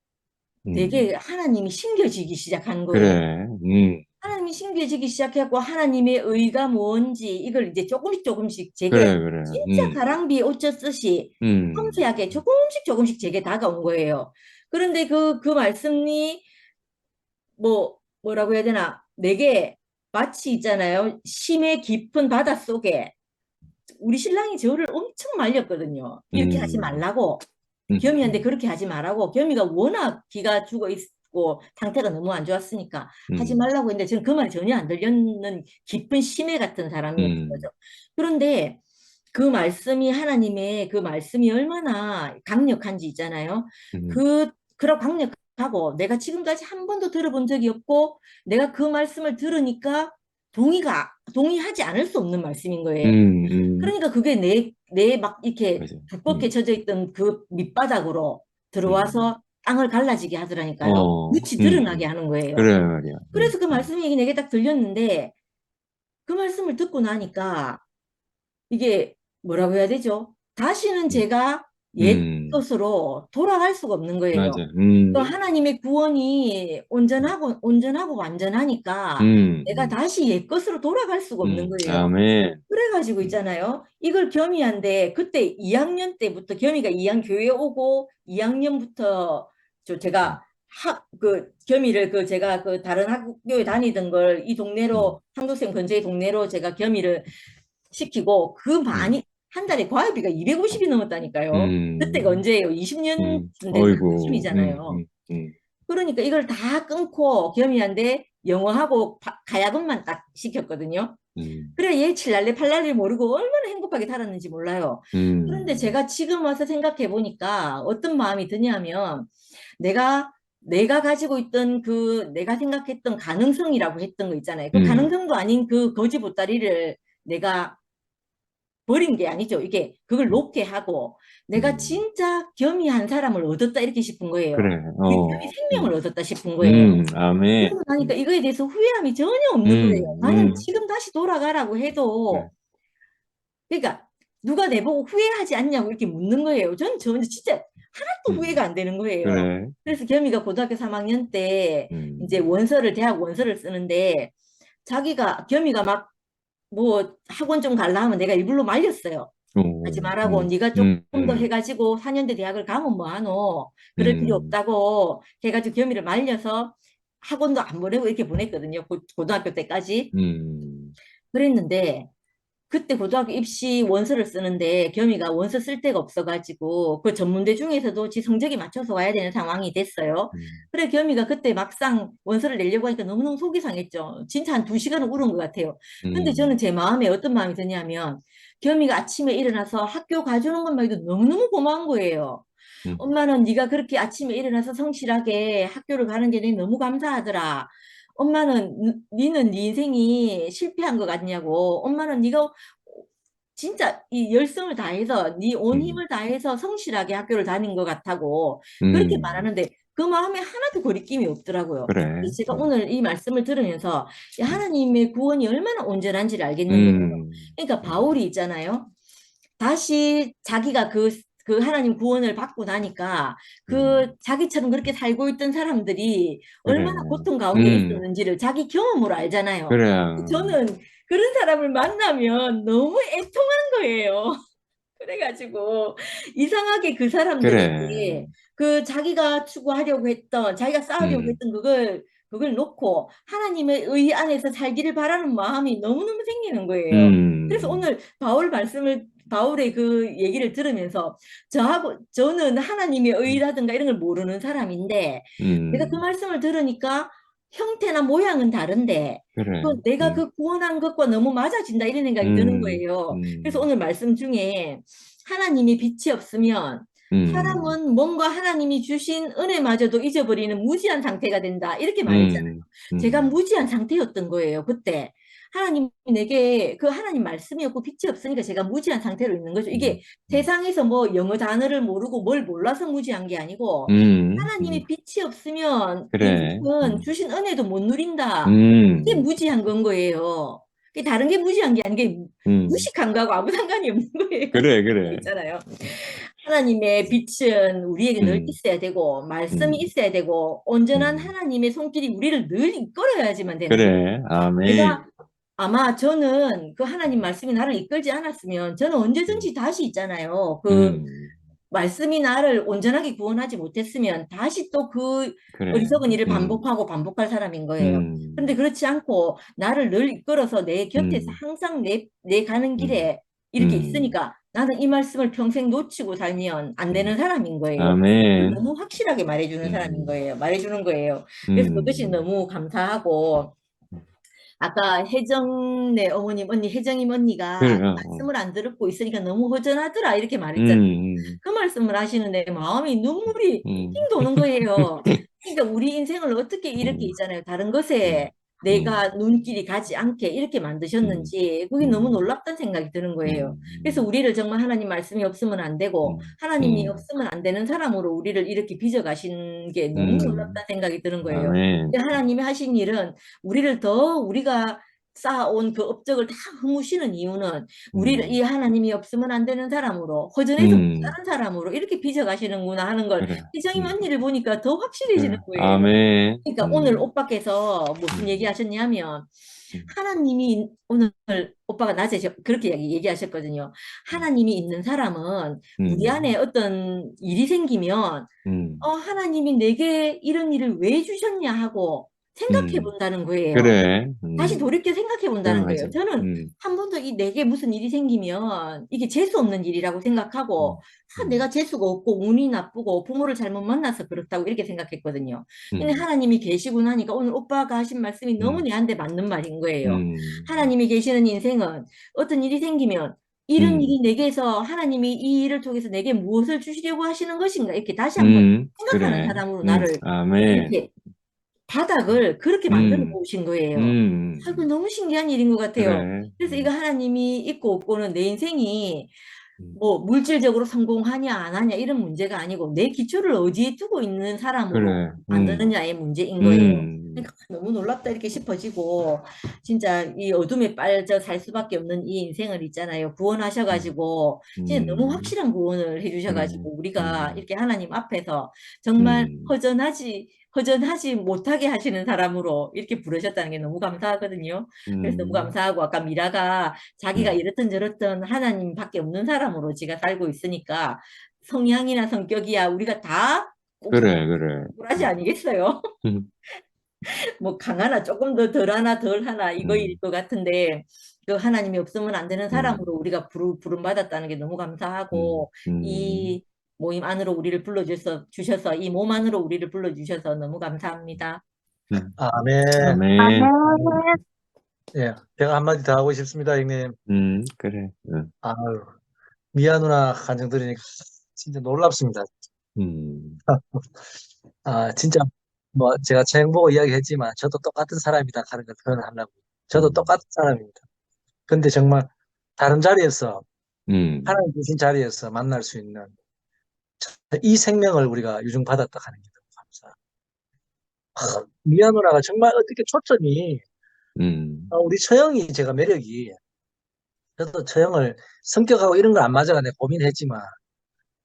되게 하나님이 신겨지기 시작한 거예요. 그래. 하나님이 신겨지기 시작했고 하나님의 의가 뭔지 이걸 이제 조금씩 제게 그래. 진짜 가랑비에 옷 젖듯이 섬세하게 조금씩 제게 다가온 거예요. 그런데 그 말씀이 뭐라고 해야 되나 내게 마치 있잖아요. 심해 깊은 바다 속에 우리 신랑이 저를 엄청 말렸거든요. 이렇게 하지 말라고. 겸이한테 그렇게 하지 말라고. 겸이가 워낙 기가 죽어 있고 상태가 너무 안 좋았으니까 하지 말라고 했는데 저는 그 말이 전혀 안 들렸는 깊은 심해 같은 사람이었던 거죠. 그런데 그 말씀이 하나님의 그 말씀이 얼마나 강력한지 있잖아요. 그런 강력하고 내가 지금까지 한 번도 들어본 적이 없고 내가 그 말씀을 들으니까 동의하지 않을 수 없는 말씀인 거예요. 그러니까 그게 내 막 이렇게 맞아. 두껍게 젖어 있던 그 밑바닥으로 들어와서 땅을 갈라지게 하더라니까요. 빛이 드러나게 하는 거예요. 그래 말이야. 그래서 그 말씀이 내게 딱 들렸는데 그 말씀을 듣고 나니까 이게 뭐라고 해야 되죠? 다시는 제가 옛 것으로 돌아갈 수가 없는 거예요. 맞아. 또 하나님의 구원이 온전하고 완전하니까 내가 다시 옛 것으로 돌아갈 수가 없는 거예요. 아멘. 그래가지고 있잖아요. 이걸 겸이한데 그때 2학년 때부터 겸이가 2학년 교회 오고 2학년부터 제가 그 겸이를 그 제가 그 다른 학교에 다니던 걸 이 동네로 한도생 근처의 동네로 제가 겸이를 시키고 그 많이 한 달에 과외비가 250이 넘었다니까요. 그때가 언제예요? 20년 어이구. 쯤이잖아요. 그러니까 이걸 다 끊고 겸이한테 영어하고 가야금만 딱 시켰거든요. 그래 얘 7날래 8날을 모르고 얼마나 행복하게 살았는지 몰라요. 그런데 제가 지금 와서 생각해 보니까 어떤 마음이 드냐면 내가 가지고 있던 그 내가 생각했던 가능성이라고 했던 거 있잖아요. 그 가능성도 아닌 그 거지 보따리를 내가 버린 게 아니죠. 이게 그걸 높게 하고 내가 진짜 겸이한 사람을 얻었다 이렇게 싶은 거예요. 그래. 겸이 생명을 얻었다 싶은 거예요. 아멘. 그러고 나니까 이거에 대해서 후회함이 전혀 없는 거예요. 나는 지금 다시 돌아가라고 해도 그러니까 누가 내보고 후회하지 않냐고 이렇게 묻는 거예요. 저는 진짜 하나도 후회가 안 되는 거예요. 그래. 그래서 겸이가 고등학교 3학년 때 이제 대학 원서를 쓰는데 겸이가 막 뭐 학원 좀 갈라 하면 내가 일부러 말렸어요. 하지 말라고 네가 조금 더 해가지고 4년대 대학을 가면 뭐하노 그럴 필요 없다고 해가지고 겸이를 말려서 학원도 안 보내고 이렇게 보냈거든요. 고등학교 때까지. 그랬는데 그때 고등학교 입시 원서를 쓰는데 겸이가 원서 쓸 데가 없어가지고 그 전문대 중에서도 지 성적이 맞춰서 와야 되는 상황이 됐어요. 그래 겸이가 그때 막상 원서를 내려고 하니까 너무너무 속이 상했죠. 진짜 한 2시간은 울은 것 같아요. 근데 저는 제 마음에 어떤 마음이 드냐면 겸이가 아침에 일어나서 학교 가주는 것만 해도 너무너무 고마운 거예요. 엄마는 네가 그렇게 아침에 일어나서 성실하게 학교를 가는 게 너무 감사하더라. 엄마는 니는 네 인생이 실패한 것 같냐고. 엄마는 네가 진짜 이 열성을 다해서 네 온 힘을 다해서 성실하게 학교를 다닌 것 같다고 그렇게 말하는데 그 마음에 하나도 거리낌이 없더라고요. 그래. 그래서 제가 오늘 이 말씀을 들으면서 하나님의 구원이 얼마나 온전한지를 알겠는 거예요. 그러니까 바울이 있잖아요. 다시 자기가 그 하나님 구원을 받고 나니까 자기처럼 그렇게 살고 있던 사람들이 얼마나 그래. 고통 가운데 있었는지를 자기 경험으로 알잖아요. 그래. 저는 그런 사람을 만나면 너무 애통한 거예요. 그래가지고 이상하게 그 사람들에게 그 자기가 추구하려고 했던 자기가 쌓으려고 했던 그걸 놓고 하나님의 의 안에서 살기를 바라는 마음이 너무너무 생기는 거예요. 그래서 오늘 바울 말씀을 바울의 그 얘기를 들으면서 저는 하나님의 의라든가 이런 걸 모르는 사람인데 내가 그 말씀을 들으니까 형태나 모양은 다른데 그래. 내가 그 구원한 것과 너무 맞아진다 이런 생각이 드는 거예요. 그래서 오늘 말씀 중에 하나님이 빛이 없으면 사람은 뭔가 하나님이 주신 은혜마저도 잊어버리는 무지한 상태가 된다. 이렇게 말했잖아요. 제가 무지한 상태였던 거예요, 그때. 하나님이 내게 그 하나님 말씀이 없고 빛이 없으니까 제가 무지한 상태로 있는 거죠. 이게 세상에서 뭐 영어 단어를 모르고 뭘 몰라서 무지한 게 아니고 하나님이 빛이 없으면 그래. 인생은 주신 은혜도 못 누린다. 음, 이게 무지한 건 거예요. 이게 다른 게 무지한 게 아닌 게 무식한 거하고 아무 상관이 없는 거예요. 그래. 있잖아요. 하나님의 빛은 우리에게 늘 있어야 되고 말씀이 있어야 되고 온전한 하나님의 손길이 우리를 늘 이끌어야지만 되는 거예요. 그래. 아멘. 내가 아마 저는 그 하나님 말씀이 나를 이끌지 않았으면 저는 언제든지 다시 있잖아요. 그 말씀이 나를 온전하게 구원하지 못했으면 다시 또 그 그래. 어리석은 일을 반복할 사람인 거예요. 그런데 그렇지 않고 나를 늘 이끌어서 내 곁에서 항상 내 가는 길에 이렇게 있으니까 나는 이 말씀을 평생 놓치고 살면 안 되는 사람인 거예요. 아멘. 너무 확실하게 말해주는 사람인 거예요. 말해주는 거예요. 그래서 그것이 너무 감사하고 아까 혜정네 어머님 언니 혜정님 언니가 그래, 말씀을 안 듣고 있으니까 너무 허전하더라 이렇게 말했잖아요. 그 말씀을 하시는데 마음이 눈물이 핑 도는 거예요. 그러니까 우리 인생을 어떻게 이렇게 있잖아요. 다른 것에 내가 눈길이 가지 않게 이렇게 만드셨는지 그게 너무 놀랍다는 생각이 드는 거예요. 그래서 우리를 정말 하나님 말씀이 없으면 안 되고 하나님이 없으면 안 되는 사람으로 우리를 이렇게 빚어가신 게 너무 놀랍다는 생각이 드는 거예요. 아멘. 근데 하나님이 하신 일은 우리를 더 우리가 쌓아온 그 업적을 다 허무시는 이유는 우리를 이 하나님이 없으면 안 되는 사람으로 허전해서 못사는 사람으로 이렇게 빚어가시는구나 하는 걸 그래. 희정이 언니를 보니까 더 확실해지는 그래. 거예요. 아멘. 그러니까 오늘 오빠께서 무슨 얘기하셨냐면 하나님이 오늘 오빠가 낮에 그렇게 얘기하셨거든요. 하나님이 있는 사람은 우리 안에 어떤 일이 생기면 하나님이 내게 이런 일을 왜 주셨냐 하고 생각해 본다는 거예요. 그래. 다시 돌이켜 생각해 본다는 거예요. 맞아. 저는 한 번도 내게 무슨 일이 생기면 이게 재수 없는 일이라고 생각하고 내가 재수가 없고 운이 나쁘고 부모를 잘못 만나서 그렇다고 이렇게 생각했거든요. 근데 하나님이 계시고 나니까 오늘 오빠가 하신 말씀이 너무 내한테 맞는 말인 거예요. 하나님이 계시는 인생은 어떤 일이 생기면 이런 일이 내게서 하나님이 이 일을 통해서 내게 무엇을 주시려고 하시는 것인가 이렇게 다시 한번 생각하는 그래. 사람으로 나를 아멘. 이렇게 바닥을 그렇게 만들어 놓으신 거예요. 아이고, 너무 신기한 일인 것 같아요. 그래. 그래서 이거 하나님이 있고 없고는 내 인생이 뭐 물질적으로 성공하냐 안 하냐 이런 문제가 아니고 내 기초를 어디에 두고 있는 사람으로 그래. 만드느냐의 문제인 거예요. 그러니까 너무 놀랍다 이렇게 싶어지고 진짜 이 어둠에 빠져 살 수밖에 없는 이 인생을 있잖아요. 구원하셔가지고 진짜 너무 확실한 구원을 해주셔가지고 우리가 이렇게 하나님 앞에서 정말 허전하지 못하게 하시는 사람으로 이렇게 부르셨다는 게 너무 감사하거든요. 그래서 너무 감사하고 아까 미라가 자기가 이렇든 저렇든 하나님밖에 없는 사람으로 지가 살고 있으니까 성향이나 성격이야 우리가 다 그래. 꿀하지 아니겠어요? 뭐 강하나 조금 더 덜하나 덜하나 이거일 것 같은데 그 하나님이 없으면 안 되는 사람으로 우리가 부름받았다는 게 너무 감사하고 이 모임 안으로 우리를 주셔서 이 몸 안으로 우리를 불러주셔서 너무 감사합니다. 아멘. 아멘. 예, 제가 한마디 더 하고 싶습니다, 형님. 그래. 아유, 미아 누나 간증 들으니까 진짜 놀랍습니다. 진짜 뭐 제가 책 보고 이야기했지만 저도 똑같은 사람이다 하는 걸 표현하려고. 저도 똑같은 사람입니다. 근데 정말 다른 자리에서 하나님 주신 자리에서 만날 수 있는 이 생명을 우리가 유증받았다 하는 게 너무 감사합니다. 미아 누나가 정말 어떻게 초점이 우리 처형이 제가 매력이 저도 처형을 성격하고 이런 걸 안 맞아가 내가 고민했지만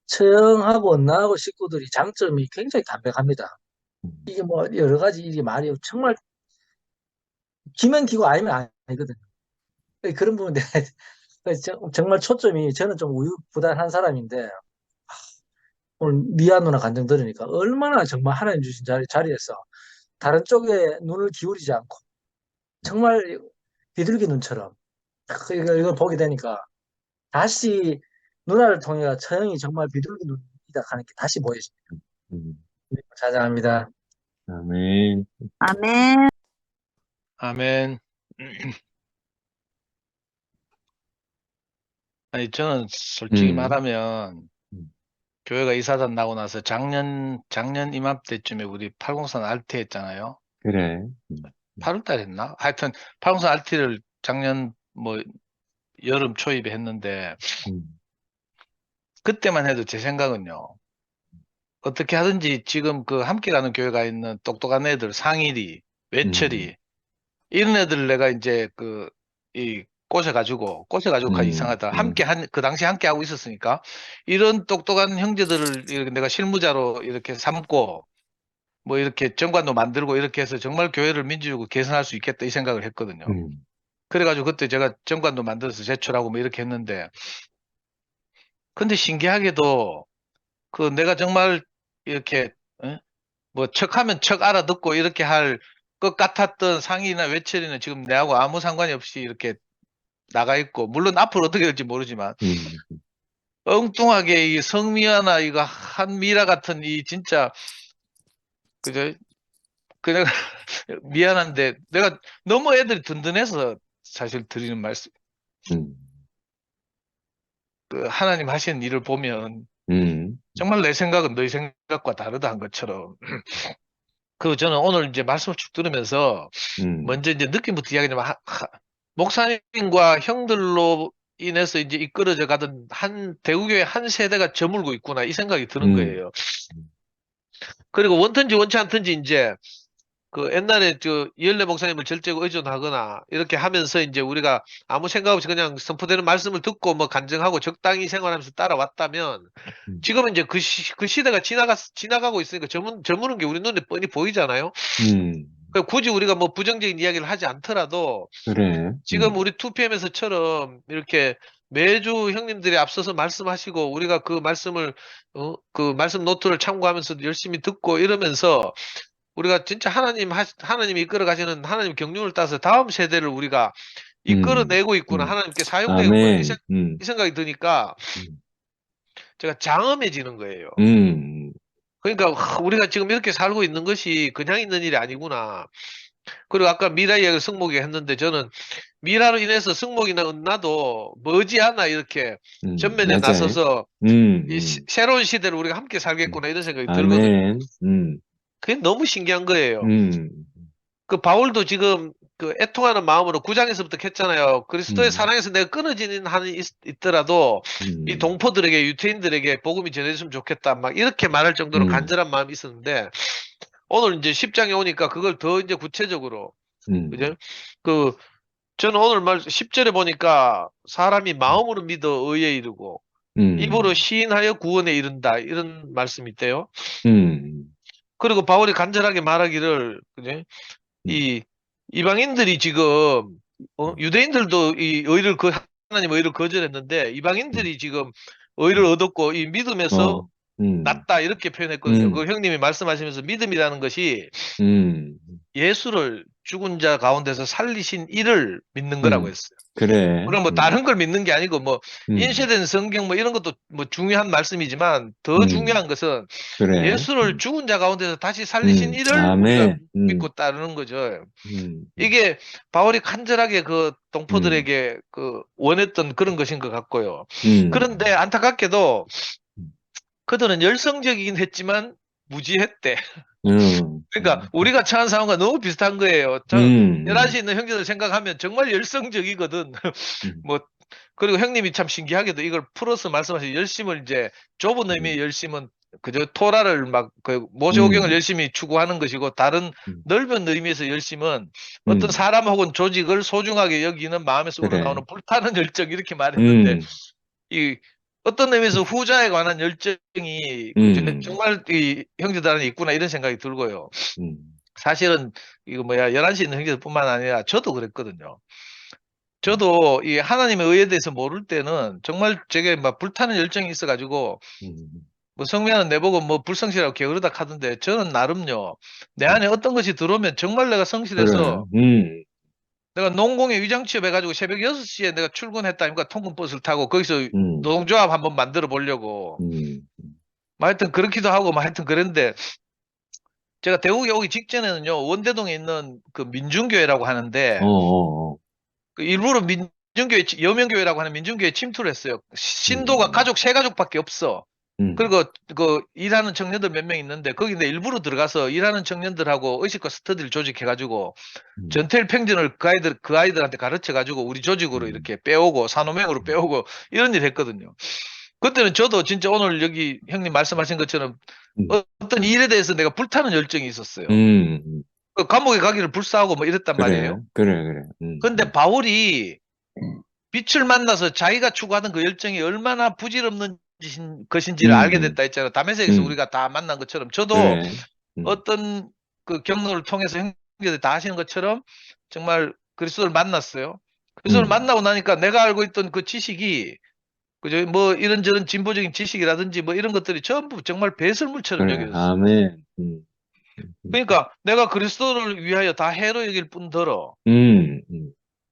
처형하고 나하고 식구들이 장점이 굉장히 담백합니다. 이게 뭐 여러 가지 이게 말이 정말 기면 기고 아니면 아니거든요. 그런 부분에 정말 초점이 저는 좀 우유부단한 사람인데 오늘 미아 누나 간증 들으니까 얼마나 정말 하나님 주신 자리에서 다른 쪽에 눈을 기울이지 않고 정말 비둘기 눈처럼 이걸 보게 되니까 다시 누나를 통해 처형이 정말 비둘기 눈이다 하는 게 다시 보여집니다. 음. 자장합니다. 아멘. 아멘. 아멘. 아니, 저는 솔직히 음. 말하면, 음. 교회가 이사단 나고 나서 작년 이맘때쯤에 우리 803 RT 했잖아요. 그래. 8월 달 했나? 하여튼, 803 RT를 작년 여름 초입에 했는데, 음. 그때만 해도 제 생각은요, 어떻게 하든지 지금 그 함께 가는 교회가 있는 똑똑한 애들, 상일이, 외철이, 이런 애들 내가 이제 꼬셔가지고 이상하다. 그 당시 함께 하고 있었으니까, 이런 똑똑한 형제들을 이렇게 내가 실무자로 이렇게 삼고, 뭐 이렇게 정관도 만들고 이렇게 해서 정말 교회를 민주주의로 개선할 수 있겠다 이 생각을 했거든요. 그래가지고 그때 제가 정관도 만들어서 제출하고 뭐 이렇게 했는데, 근데 신기하게도 내가 정말 이렇게 뭐 척하면 척 알아듣고 이렇게 할 것 같았던 상의나 외철이는 지금 내하고 아무 상관이 없이 이렇게 나가 있고, 물론 앞으로 어떻게 될지 모르지만 엉뚱하게 이 성미아나 이거 한미라 같은 이 진짜 그저 그냥 미안한데 내가 너무 애들이 든든해서 사실 드리는 말씀, 하나님 하시는 일을 보면 정말 내 생각은 너희 생각과 다르다 한 것처럼 저는 오늘 이제 말씀을 쭉 들으면서 먼저 이제 느낌부터 이야기하면 목사님과 형들로 인해서 이제 이끌어져 가던 대구교회 한 세대가 저물고 있구나 이 생각이 드는 거예요. 그리고 원든지 원치 않든지 이제 옛날에 이열래 목사님을 절제고 의존하거나 이렇게 하면서 이제 우리가 아무 생각 없이 그냥 선포되는 말씀을 듣고 뭐 간증하고 적당히 생활하면서 따라왔다면 지금은 이제 그 시대가 지나가고 있으니까 저무는 게 우리 눈에 뻔히 보이잖아요. 굳이 우리가 뭐 부정적인 이야기를 하지 않더라도 그래. 지금 우리 2PM에서처럼 이렇게 매주 형님들이 앞서서 말씀하시고 우리가 그 말씀을 그 말씀 노트를 참고하면서 열심히 듣고 이러면서 우리가 진짜 하나님이 이끌어 가시는 하나님 경륜을 따서 다음 세대를 우리가 이끌어내고 있구나. 하나님께 사용되고 있구나. 이 생각이 드니까 제가 장엄해지는 거예요. 그러니까 우리가 지금 이렇게 살고 있는 것이 그냥 있는 일이 아니구나. 그리고 아까 미라 이야기를 승목이 했는데 저는 미라로 인해서 승목이나 은나도 머지않아 이렇게 전면에 맞아요. 나서서 새로운 시대를 우리가 함께 살겠구나 이런 생각이 들거든요. 아멘. 그게 너무 신기한 거예요. 바울도 지금 애통하는 마음으로 9장에서부터 했잖아요. 그리스도의 사랑에서 내가 끊어지는 한이 있더라도 이 동포들에게 유태인들에게 복음이 전해졌으면 좋겠다. 막 이렇게 말할 정도로 간절한 마음이 있었는데 오늘 이제 10장에 오니까 그걸 더 이제 구체적으로 그죠? 저는 오늘 10절에 보니까 사람이 마음으로 믿어 의에 이르고 입으로 시인하여 구원에 이른다 이런 말씀이 있대요. 그리고 바울이 간절하게 말하기를 그죠? 이 이방인들이 지금 유대인들도 이 하나님 의를 거절했는데 이방인들이 지금 의를 얻었고 이 믿음에서 낫다 이렇게 표현했거든요. 형님이 말씀하시면서 믿음이라는 것이 예수를 죽은 자 가운데서 살리신 이를 믿는 거라고 했어요. 그래. 그럼 뭐 다른 걸 믿는 게 아니고 뭐 인쇄된 성경 뭐 이런 것도 뭐 중요한 말씀이지만 더 중요한 것은 그래. 예수를 죽은 자 가운데서 다시 살리신 이를 아멘. 우리가 믿고 따르는 거죠. 이게 바울이 간절하게 동포들에게 원했던 그런 것인 것 같고요. 그런데 안타깝게도 그들은 열성적이긴 했지만 무지했대. 그러니까 우리가 처한 상황과 너무 비슷한 거예요. 11시에 있는 형제들 생각하면 정말 열성적이거든. 그리고 형님이 참 신기하게도 이걸 풀어서 말씀하신 열심을 이제 좁은 의미의 열심은 그저 토라를 모세오경을 열심히 추구하는 것이고 다른 넓은 의미에서 열심은 어떤 사람 혹은 조직을 소중하게 여기는 마음에서 우러나오는 불타는 열정 이렇게 말했는데 어떤 의미에서 후자에 관한 열정이 정말 이 형제들 안에 있구나 이런 생각이 들고요. 사실은 11시에 있는 형제들뿐만 아니라 저도 그랬거든요. 저도 이 하나님의 의에 대해서 모를 때는 정말 제게 막 불타는 열정이 있어가지고 성미아는 내보고 뭐 불성실하고 게으르다 하던데 저는 나름요 내 안에 어떤 것이 들어오면 정말 내가 성실해서 내가 농공에 위장 취업해가지고 새벽 6시에 내가 출근했다니까 통근버스를 타고 거기서 노동조합 한번 만들어 보려고. 뭐 하여튼 그렇기도 하고 뭐 하여튼 그랬는데 제가 대구에 오기 직전에는요 원대동에 있는 그 민중교회라고 하는데 그 일부러 민중교회 여명교회라고 하는 민중교회 침투를 했어요. 신도가 가족 세 가족밖에 없어. 그리고 그 일하는 청년들 몇 명 있는데 거기 내 일부러 들어가서 일하는 청년들하고 의식과 스터디를 조직해가지고 전태일 팽전을 그 아이들한테 가르쳐가지고 우리 조직으로 이렇게 빼오고 산호맹으로 빼오고 이런 일 했거든요. 그때는 저도 진짜 오늘 여기 형님 말씀하신 것처럼 어떤 일에 대해서 내가 불타는 열정이 있었어요. 그 감옥에 가기를 불사하고 뭐 이랬단 말이에요. 그래. 근데 바울이 빛을 만나서 자기가 추구하던 그 열정이 얼마나 부질없는 것인지를 알게 됐다 했잖아요. 다메섹에서 우리가 다 만난 것처럼 저도 그래. 어떤 그 경로를 통해서 형제들 다 하시는 것처럼 정말 그리스도를 만났어요. 그리스도를 만나고 나니까 내가 알고 있던 그 지식이 그죠? 뭐 이런저런 진보적인 지식이라든지 뭐 이런 것들이 전부 정말 배설물처럼 그래. 여겨졌어요. 아멘. 그러니까 내가 그리스도를 위하여 다 해로 여길 뿐더러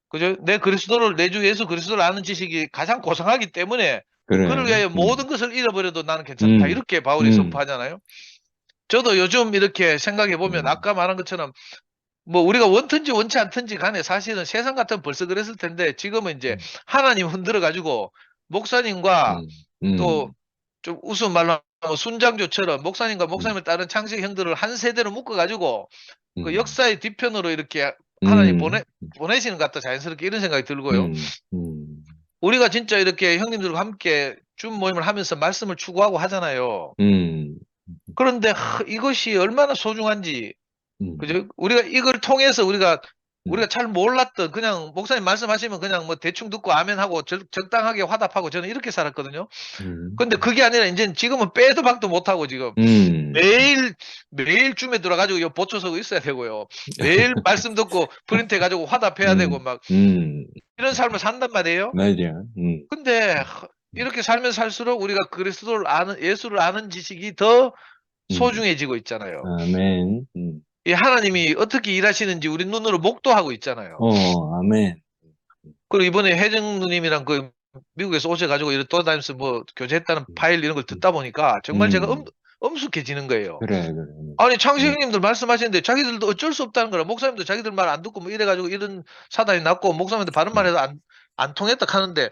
그죠? 내 그리스도를 내 주 예수 그리스도를 아는 지식이 가장 고상하기 때문에 그래. 그를 위하여 모든 것을 잃어버려도 나는 괜찮다. 이렇게 바울이 선포하잖아요. 저도 요즘 이렇게 생각해 보면 아까 말한 것처럼 뭐 우리가 원든지 원치 않든지 간에 사실은 세상 같으면 벌써 그랬을 텐데 지금은 이제 하나님 흔들어 가지고 목사님과 또 좀 우스운 말로 하면 순장조처럼 목사님과 목사님을 따른 창세기 형들을 한 세대로 묶어 가지고 그 역사의 뒤편으로 이렇게 하나님 보내시는 것 같다 자연스럽게 이런 생각이 들고요. 우리가 진짜 이렇게 형님들과 함께 줌 모임을 하면서 말씀을 추구하고 하잖아요. 그런데 이것이 얼마나 소중한지 그죠? 우리가 이걸 통해서 우리가 잘 몰랐던 그냥 목사님 말씀하시면 그냥 뭐 대충 듣고 아멘하고 적당하게 화답하고 저는 이렇게 살았거든요. 근데 그게 아니라 이제 지금은 빼도 박도 못하고 지금 매일 줌에 들어가지고 요 보초 서고 있어야 되고요. 매일 말씀 듣고 프린트 해가지고 화답해야 되고 막 이런 삶을 산단 말이에요. 맞아. 근데 이렇게 살면 살수록 우리가 그리스도를 아는 예수를 아는 지식이 더 소중해지고 있잖아요. 아멘. 이 하나님이 어떻게 일하시는지 우리 눈으로 목도하고 있잖아요. 아멘. 그리고 이번에 혜정 누님이랑 그 미국에서 오셔가지고 이렇게 돌아다니면서 뭐 교제했다는 파일 이런 걸 듣다 보니까 정말 제가 엄숙해지는 거예요. 그래. 아니 창시 형님들 말씀하시는데 자기들도 어쩔 수 없다는 거라 목사님도 자기들 말 안 듣고 뭐 이래가지고 이런 사단이 났고 목사님한테 바른 말해도 안 통했다 하는데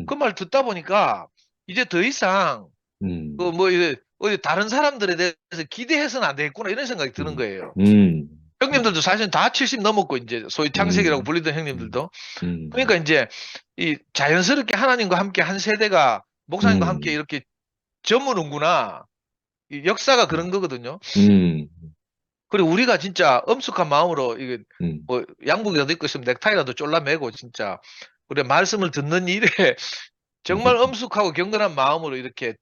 그 말 듣다 보니까 이제 더 이상 그 뭐 이제 어디 다른 사람들에 대해서 기대해서는 안 되겠구나 이런 생각이 드는 거예요. 형님들도 사실 다 70 넘었고 이제 소위 창세기라고 불리던 형님들도 그러니까 이제 이 자연스럽게 하나님과 함께 한 세대가 목사님과 함께 이렇게 저무는구나. 이 역사가 그런 거거든요. 그리고 우리가 진짜 엄숙한 마음으로 이게 뭐 양복이라도 입고 있으면 넥타이라도 쫄라매고 진짜 우리 말씀을 듣는 일에 정말 엄숙하고 경건한 마음으로 이렇게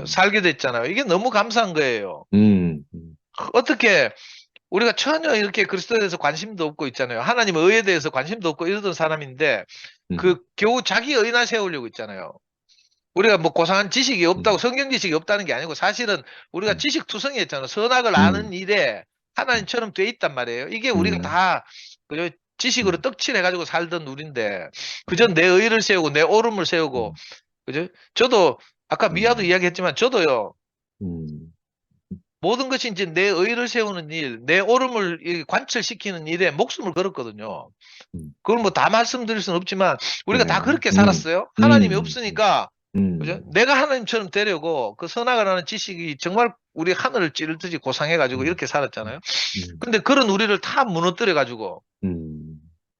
살게 됐잖아요. 이게 너무 감사한 거예요. 어떻게 우리가 전혀 이렇게 그리스도에 대해서 관심도 없고 있잖아요. 하나님의 의에 대해서 관심도 없고 이러던 사람인데 그 겨우 자기 의나 세우려고 있잖아요. 우리가 뭐 고상한 지식이 없다고 성경 지식이 없다는 게 아니고 사실은 우리가 지식투성이했잖아요. 선악을 아는 일에 하나님처럼 돼 있단 말이에요. 이게 우리가 다 그죠? 지식으로 떡칠해가지고 살던 우리인데 그저 내 의를 세우고 내 옳음을 세우고 그죠? 저도 아까 미아도 이야기했지만 저도요. 모든 것이 이제 내 의를 세우는 일, 내 옳음을 관철시키는 일에 목숨을 걸었거든요. 그걸 뭐 다 말씀드릴 수는 없지만 우리가 다 그렇게 살았어요. 하나님이 없으니까 그죠? 내가 하나님처럼 되려고 그 선악을 하는 지식이 정말 우리 하늘을 찌르듯이 고상해가지고 이렇게 살았잖아요. 근데 그런 우리를 다 무너뜨려가지고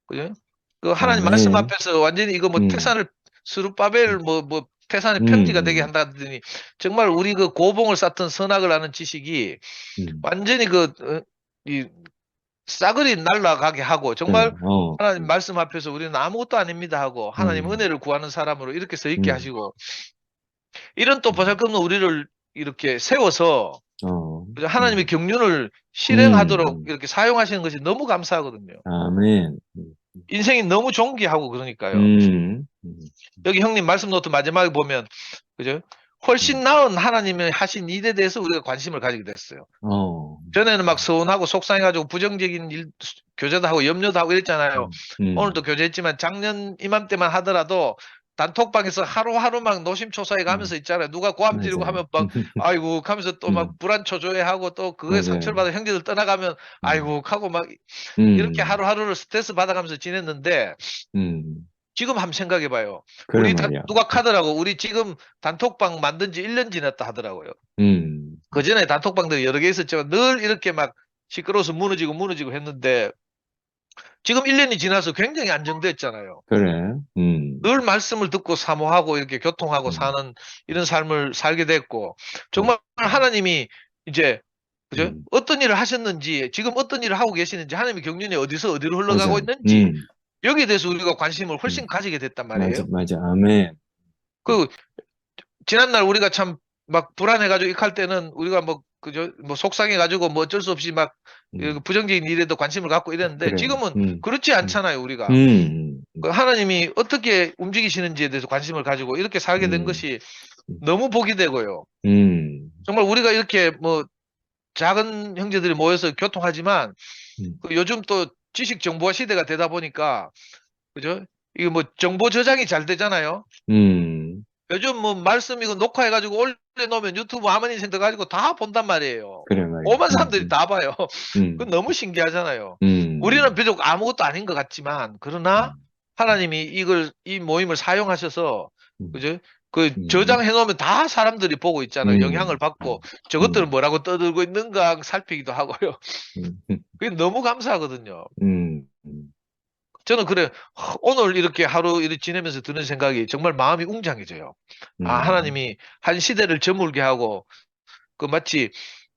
그죠? 그 하나님 말씀 앞에서 완전히 이거 뭐 태산을 스룹바벨 뭐 태산의 평지가 되게 한다더니 정말 우리 그 고봉을 쌓던 선악을 아는 지식이 완전히 이 싸그리 날아가게 하고 정말 하나님 말씀 앞에서 우리는 아무것도 아닙니다 하고 하나님 은혜를 구하는 사람으로 이렇게 서 있게 하시고 이런 또 보잘것없는 우리를 이렇게 세워서 하나님의 경륜을 실행하도록 이렇게 사용하시는 것이 너무 감사하거든요. 아멘. 인생이 너무 존귀하고 그러니까요. 여기 형님 말씀 노트 마지막에 보면 그죠? 훨씬 나은 하나님이 하신 일에 대해서 우리가 관심을 가지게 됐어요. 전에는 막 서운하고 속상해가지고 부정적인 일, 교제도 하고 염려도 하고 이랬잖아요. 오늘도 교제했지만 작년 이맘때만 하더라도 단톡방에서 하루하루 막 노심초사해 가면서 있잖아요. 누가 고함 지르고 맞아요. 하면 막 아이고 하면서 또 막 불안초조해하고 또 그거에 상처를 맞아요. 받아 형제들 떠나가면 아이고 하고 막 이렇게 음, 하루하루를 스트레스 받아가면서 지냈는데 음, 지금 한번 생각해 봐요. 그래 말이야. 누가 카더라고 우리 지금 단톡방 만든 지 1년 지났다 하더라고요. 음, 그전에 단톡방들이 여러 개 있었지만 늘 이렇게 막 시끄러워서 무너지고 했는데 지금 1년이 지나서 굉장히 안정됐잖아요. 그래. 늘 말씀을 듣고 사모하고 이렇게 교통하고 음, 사는 이런 삶을 살게 됐고 음, 정말 하나님이 이제 그죠? 음, 어떤 일을 하셨는지 지금 어떤 일을 하고 계시는지 하나님의 경륜이 어디서 어디로 흘러가고 맞아. 있는지 여기에 대해서 우리가 관심을 훨씬 가지게 됐단 맞아, 말이에요. 맞아. 아멘. 그 지난날 우리가 참 막 불안해가지고 ik할 때는 우리가 뭐 그죠? 뭐 속상해가지고 뭐 어쩔 수 없이 막 부정적인 일에도 관심을 갖고 이랬는데 그래. 지금은 그렇지 않잖아요, 우리가. 음, 그 하나님이 어떻게 움직이시는지에 대해서 관심을 가지고 이렇게 살게 된 것이 너무 복이 되고요. 정말 우리가 이렇게 뭐 작은 형제들이 모여서 교통하지만 그 요즘 또 지식 정보화 시대가 되다 보니까 그죠? 이거 뭐 정보 저장이 잘 되잖아요. 요즘 뭐 말씀 이거 녹화해가지고 올려놓으면 유튜브 아무 인생 들어가지고 다 본단 말이에요. 그래 말이야. 오만 사람들이 다 봐요. 음, 그건 너무 신기하잖아요. 음, 우리는 비록 아무것도 아닌 것 같지만 그러나 하나님이 이 모임을 사용하셔서 그죠? 그 저장해 놓으면 다 사람들이 보고 있잖아요. 영향을 받고 저것들은 뭐라고 떠들고 있는가 살피기도 하고요. 그게 너무 감사하거든요. 저는 그래 오늘 이렇게 하루 이렇게 지내면서 드는 생각이 정말 마음이 웅장해져요. 아, 하나님이 한 시대를 저물게 하고 그 마치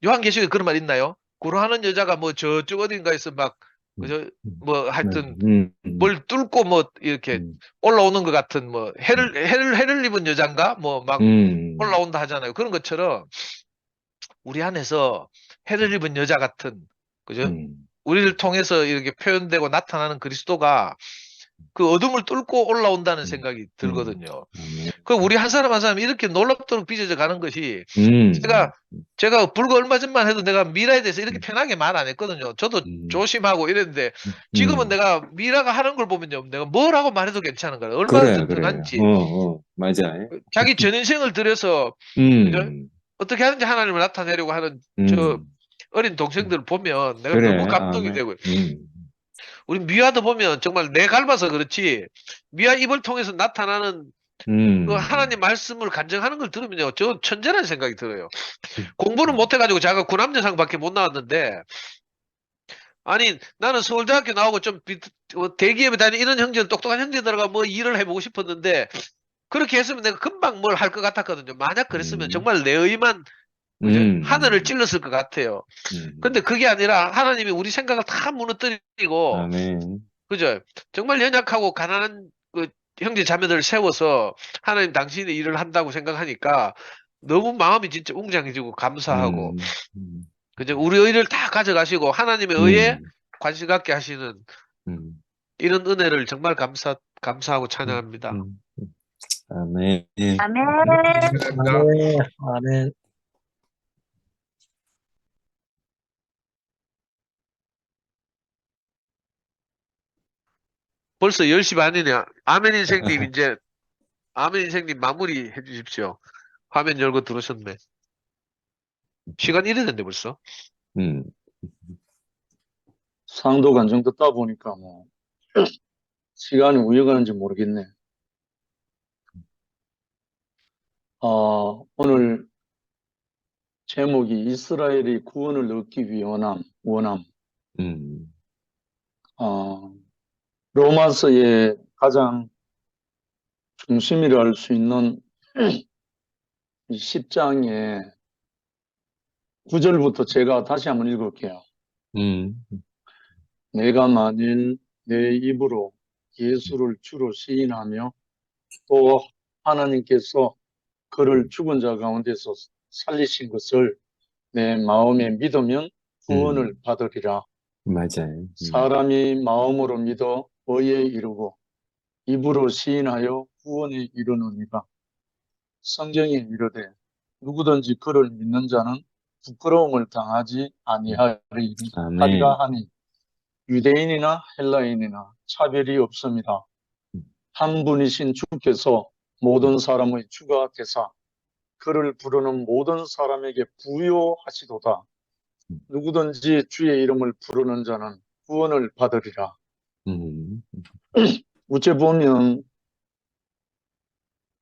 요한계시록에 그런 말 있나요? 구로하는 여자가 뭐 저쪽 어딘가에서 막 그저 뭐 하여튼 뭘 뚫고 뭐 이렇게 올라오는 것 같은 뭐 해를 입은 여잔가 뭐 막 올라온다 하잖아요. 그런 것처럼 우리 안에서 해를 입은 여자 같은 그죠? 우리를 통해서 이렇게 표현되고 나타나는 그리스도가 그 어둠을 뚫고 올라온다는 생각이 들거든요. 그 우리 한 사람 한 사람이 이렇게 놀랍도록 빚어져 가는 것이 제가 불과 얼마 전만 해도 내가 미라에 대해서 이렇게 편하게 말 안 했거든요. 저도 조심하고 이랬는데 지금은 내가 미라가 하는 걸 보면요. 내가 뭐라고 말해도 괜찮은 거예요. 얼마나 그래, 그래. 든든한지. 맞아. 자기 전 인생을 들여서 그죠? 어떻게 하는지 하나님을 나타내려고 하는 저 어린 동생들을 보면 내가 그래, 너무 감동이 아멘. 되고요. 우리 미아도 보면 정말 내 닮아서 그렇지 미아 입을 통해서 나타나는 그 하나님 말씀을 간증하는 걸 들으면요. 저 천재라는 생각이 들어요. 공부는 못해가지고 제가 구남여상밖에 못 나왔는데 아니 나는 서울대학교 나오고 좀 대기업에 다니는 이런 형제들 똑똑한 형제들과 뭐 일을 해보고 싶었는데 그렇게 했으면 내가 금방 뭘 할 것 같았거든요. 만약 그랬으면 정말 내 의만 그죠? 하늘을 찔렀을 것 같아요. 근데 그게 아니라 하나님이 우리 생각을 다 무너뜨리고 아멘. 그죠? 정말 연약하고 가난한 그 형제 자매들을 세워서 하나님 당신의 일을 한다고 생각하니까 너무 마음이 진짜 웅장해지고 감사하고 그죠? 우리 의를 다 가져가시고 하나님의 의에 관심 갖게 하시는 이런 은혜를 정말 감사하고 찬양합니다. 아멘. 아멘. 아멘. 아멘. 벌써 10시 반이네요. 아멘 인생님 이제 아멘 인생님 마무리 해주십시오. 화면 열고 들어오셨네. 시간 이래 됐네 벌써. 상도 간증 듣다 보니까 뭐 시간이 우여가는지 모르겠네. 오늘 제목이 이스라엘이 구원을 얻기 위해 원함. 로마서의 가장 중심이라 할 수 있는 10장의 9절부터 제가 다시 한번 읽을게요. 내가 만일 내 입으로 예수를 주로 시인하며 또 하나님께서 그를 죽은 자 가운데서 살리신 것을 내 마음에 믿으면 구원을 받으리라. 맞아요. 사람이 마음으로 믿어 의에 이르고 입으로 시인하여 구원에 이르느니라. 성경에 이르되 누구든지 그를 믿는 자는 부끄러움을 당하지 아니하리라 아멘. 하니 유대인이나 헬라인이나 차별이 없습니다. 한 분이신 주께서 모든 사람의 주가 되사 그를 부르는 모든 사람에게 부요하시도다. 누구든지 주의 이름을 부르는 자는 구원을 받으리라. 어째 보면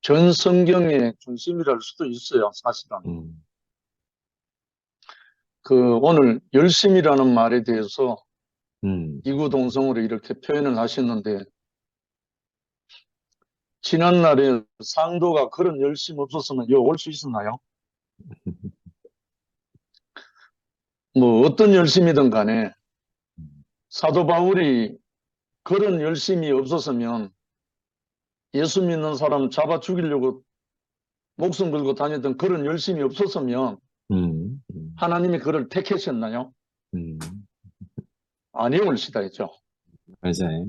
전 성경의 중심이랄 수도 있어요, 사실은. 오늘 열심이라는 말에 대해서 이구동성으로 이렇게 표현을 하셨는데, 지난날에 상도가 그런 열심 없었으면 여기 올 수 있었나요? 뭐 어떤 열심이든 간에 사도 바울이 그런 열심이 없었으면 예수 믿는 사람 잡아 죽이려고 목숨 걸고 다녔던 그런 열심이 없었으면 하나님이 그를 택하셨나요? 아니올시다 했죠. 맞아요.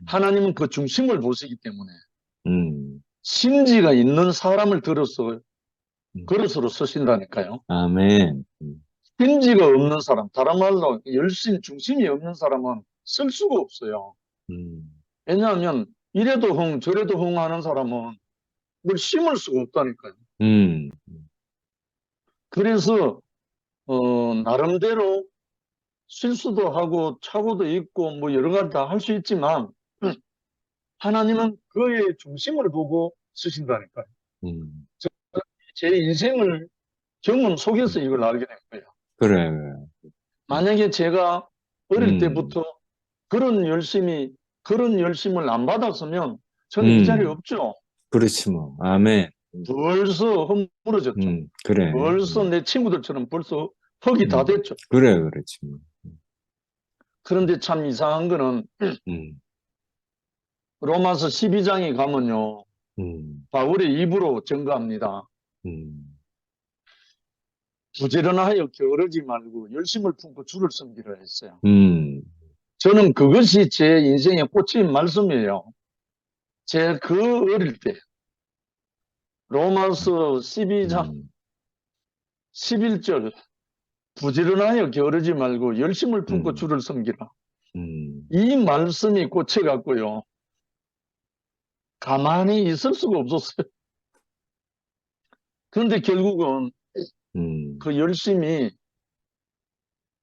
하나님은 그 중심을 보시기 때문에 심지가 있는 사람을 들어서 그릇으로 쓰신다니까요. 아멘. 심지가 없는 사람, 다른 말로 열심, 중심이 없는 사람은 쓸 수가 없어요. 왜냐하면 이래도 흥 저래도 흥 하는 사람은 뭘 심을 수가 없다니까요. 그래서 나름대로 실수도 하고 착오도 있고 뭐 여러 가지 다 할 수 있지만 하나님은 그의 중심을 보고 쓰신다니까요. 제 인생을 경험 속에서 이걸 알게 된 거예요. 그래. 만약에 제가 어릴 때부터 그런 열심을 안 받았으면 저는 이 자리에 없죠. 그렇지 뭐. 아멘. 벌써 허물어졌죠. 그래. 벌써 내 친구들처럼 벌써 흙이 다 됐죠. 그래, 그렇지 뭐. 그런데 참 이상한 거는 로마서 12장에 가면요. 바울의 입으로 증거합니다. 부지런하여 게으르지 말고 열심을 품고 주를 섬기라 했어요. 저는 그것이 제 인생의 꽂힌 말씀이에요. 제 그 어릴 때 로마서 12장 11절 부지런하여 게으르지 말고 열심을 품고 주를 섬기라. 이 말씀이 꽂혀갖고요. 가만히 있을 수가 없었어요. 그런데 결국은 그 열심이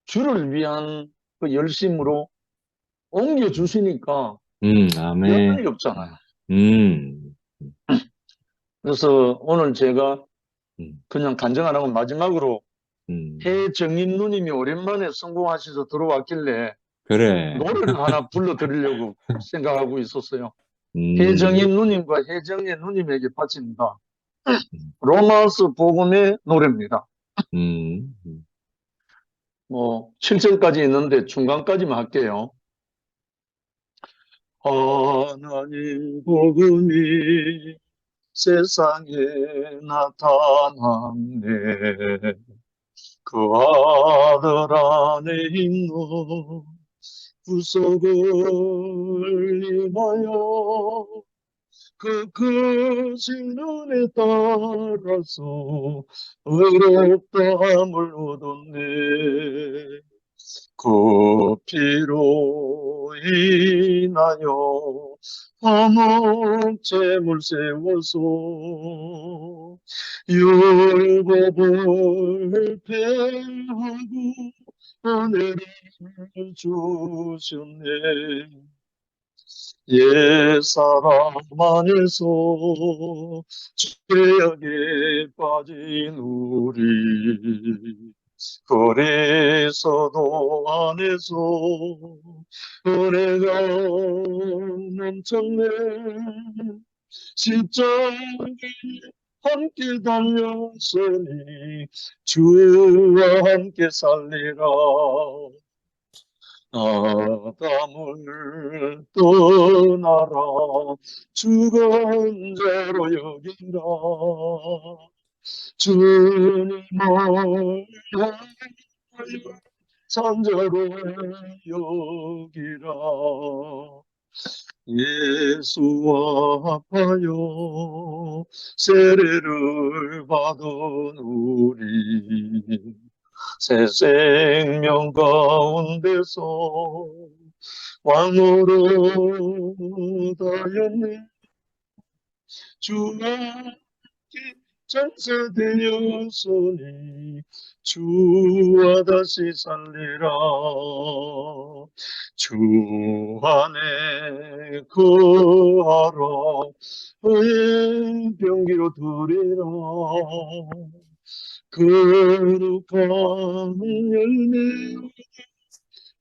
주를 위한 그 열심으로 옮겨주시니까 아멘. 여건이 없잖아요. 그래서 오늘 제가 그냥 간증 안 하고 마지막으로 해정인 누님이 오랜만에 성공하셔서 들어왔길래 그래. 노래를 하나 불러드리려고 생각하고 있었어요. 해정인 누님과 해정의 누님에게 바칩니다. 로마서 복음의 노래입니다. 뭐 7절까지 있는데 중간까지만 할게요. 하나님 복음이 세상에 나타났네. 그 아들 안에 있는 구속을 인하여 그 크신 은혜 따라서 의롭다함을 얻었네. 그 피로 인하여 화목 제물 세워서 율법을 폐하고 은혜를 주셨네. 옛사람 안에서 죄악에 빠진 우리 그래서도 안에서 은혜가 넘쳤네. 십자가에 함께 달렸으니 주와 함께 살리라. 아담을 떠나라 죽은 자로 여기라. 주님을 산자로 여기라. 예수와 합하여 세례를 받은 우리 새 생명 가운데서 왕으로 다였네. 주와 전세되었으니 주와 다시 살리라. 주 안에 거하라. 의의 병기로 드리라. 거룩한 열매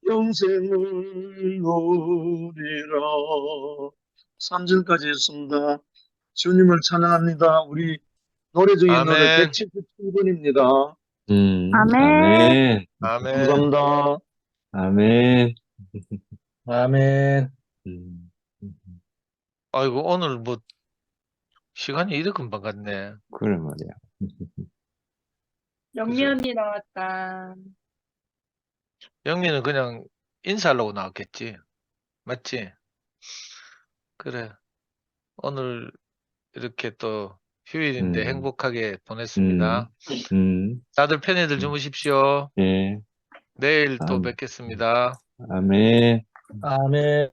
영생을 누리라. 3절까지 있습니다. 주님을 찬양합니다. 우리 노래 중에 노래 아멘. 177번입니다. 아멘. 아멘. 아멘. 감사합니다. 아멘. 아멘. 아이고, 오늘 뭐, 시간이 이렇게 금방 갔네. 그래 말이야. 영미 언니 나왔다. 영미는 그냥 인사하려고 나왔겠지. 맞지? 그래. 오늘 이렇게 또 휴일인데 행복하게 보냈습니다. 다들 편히들 주무십시오. 예. 내일 또 뵙겠습니다. 아멘. 아멘.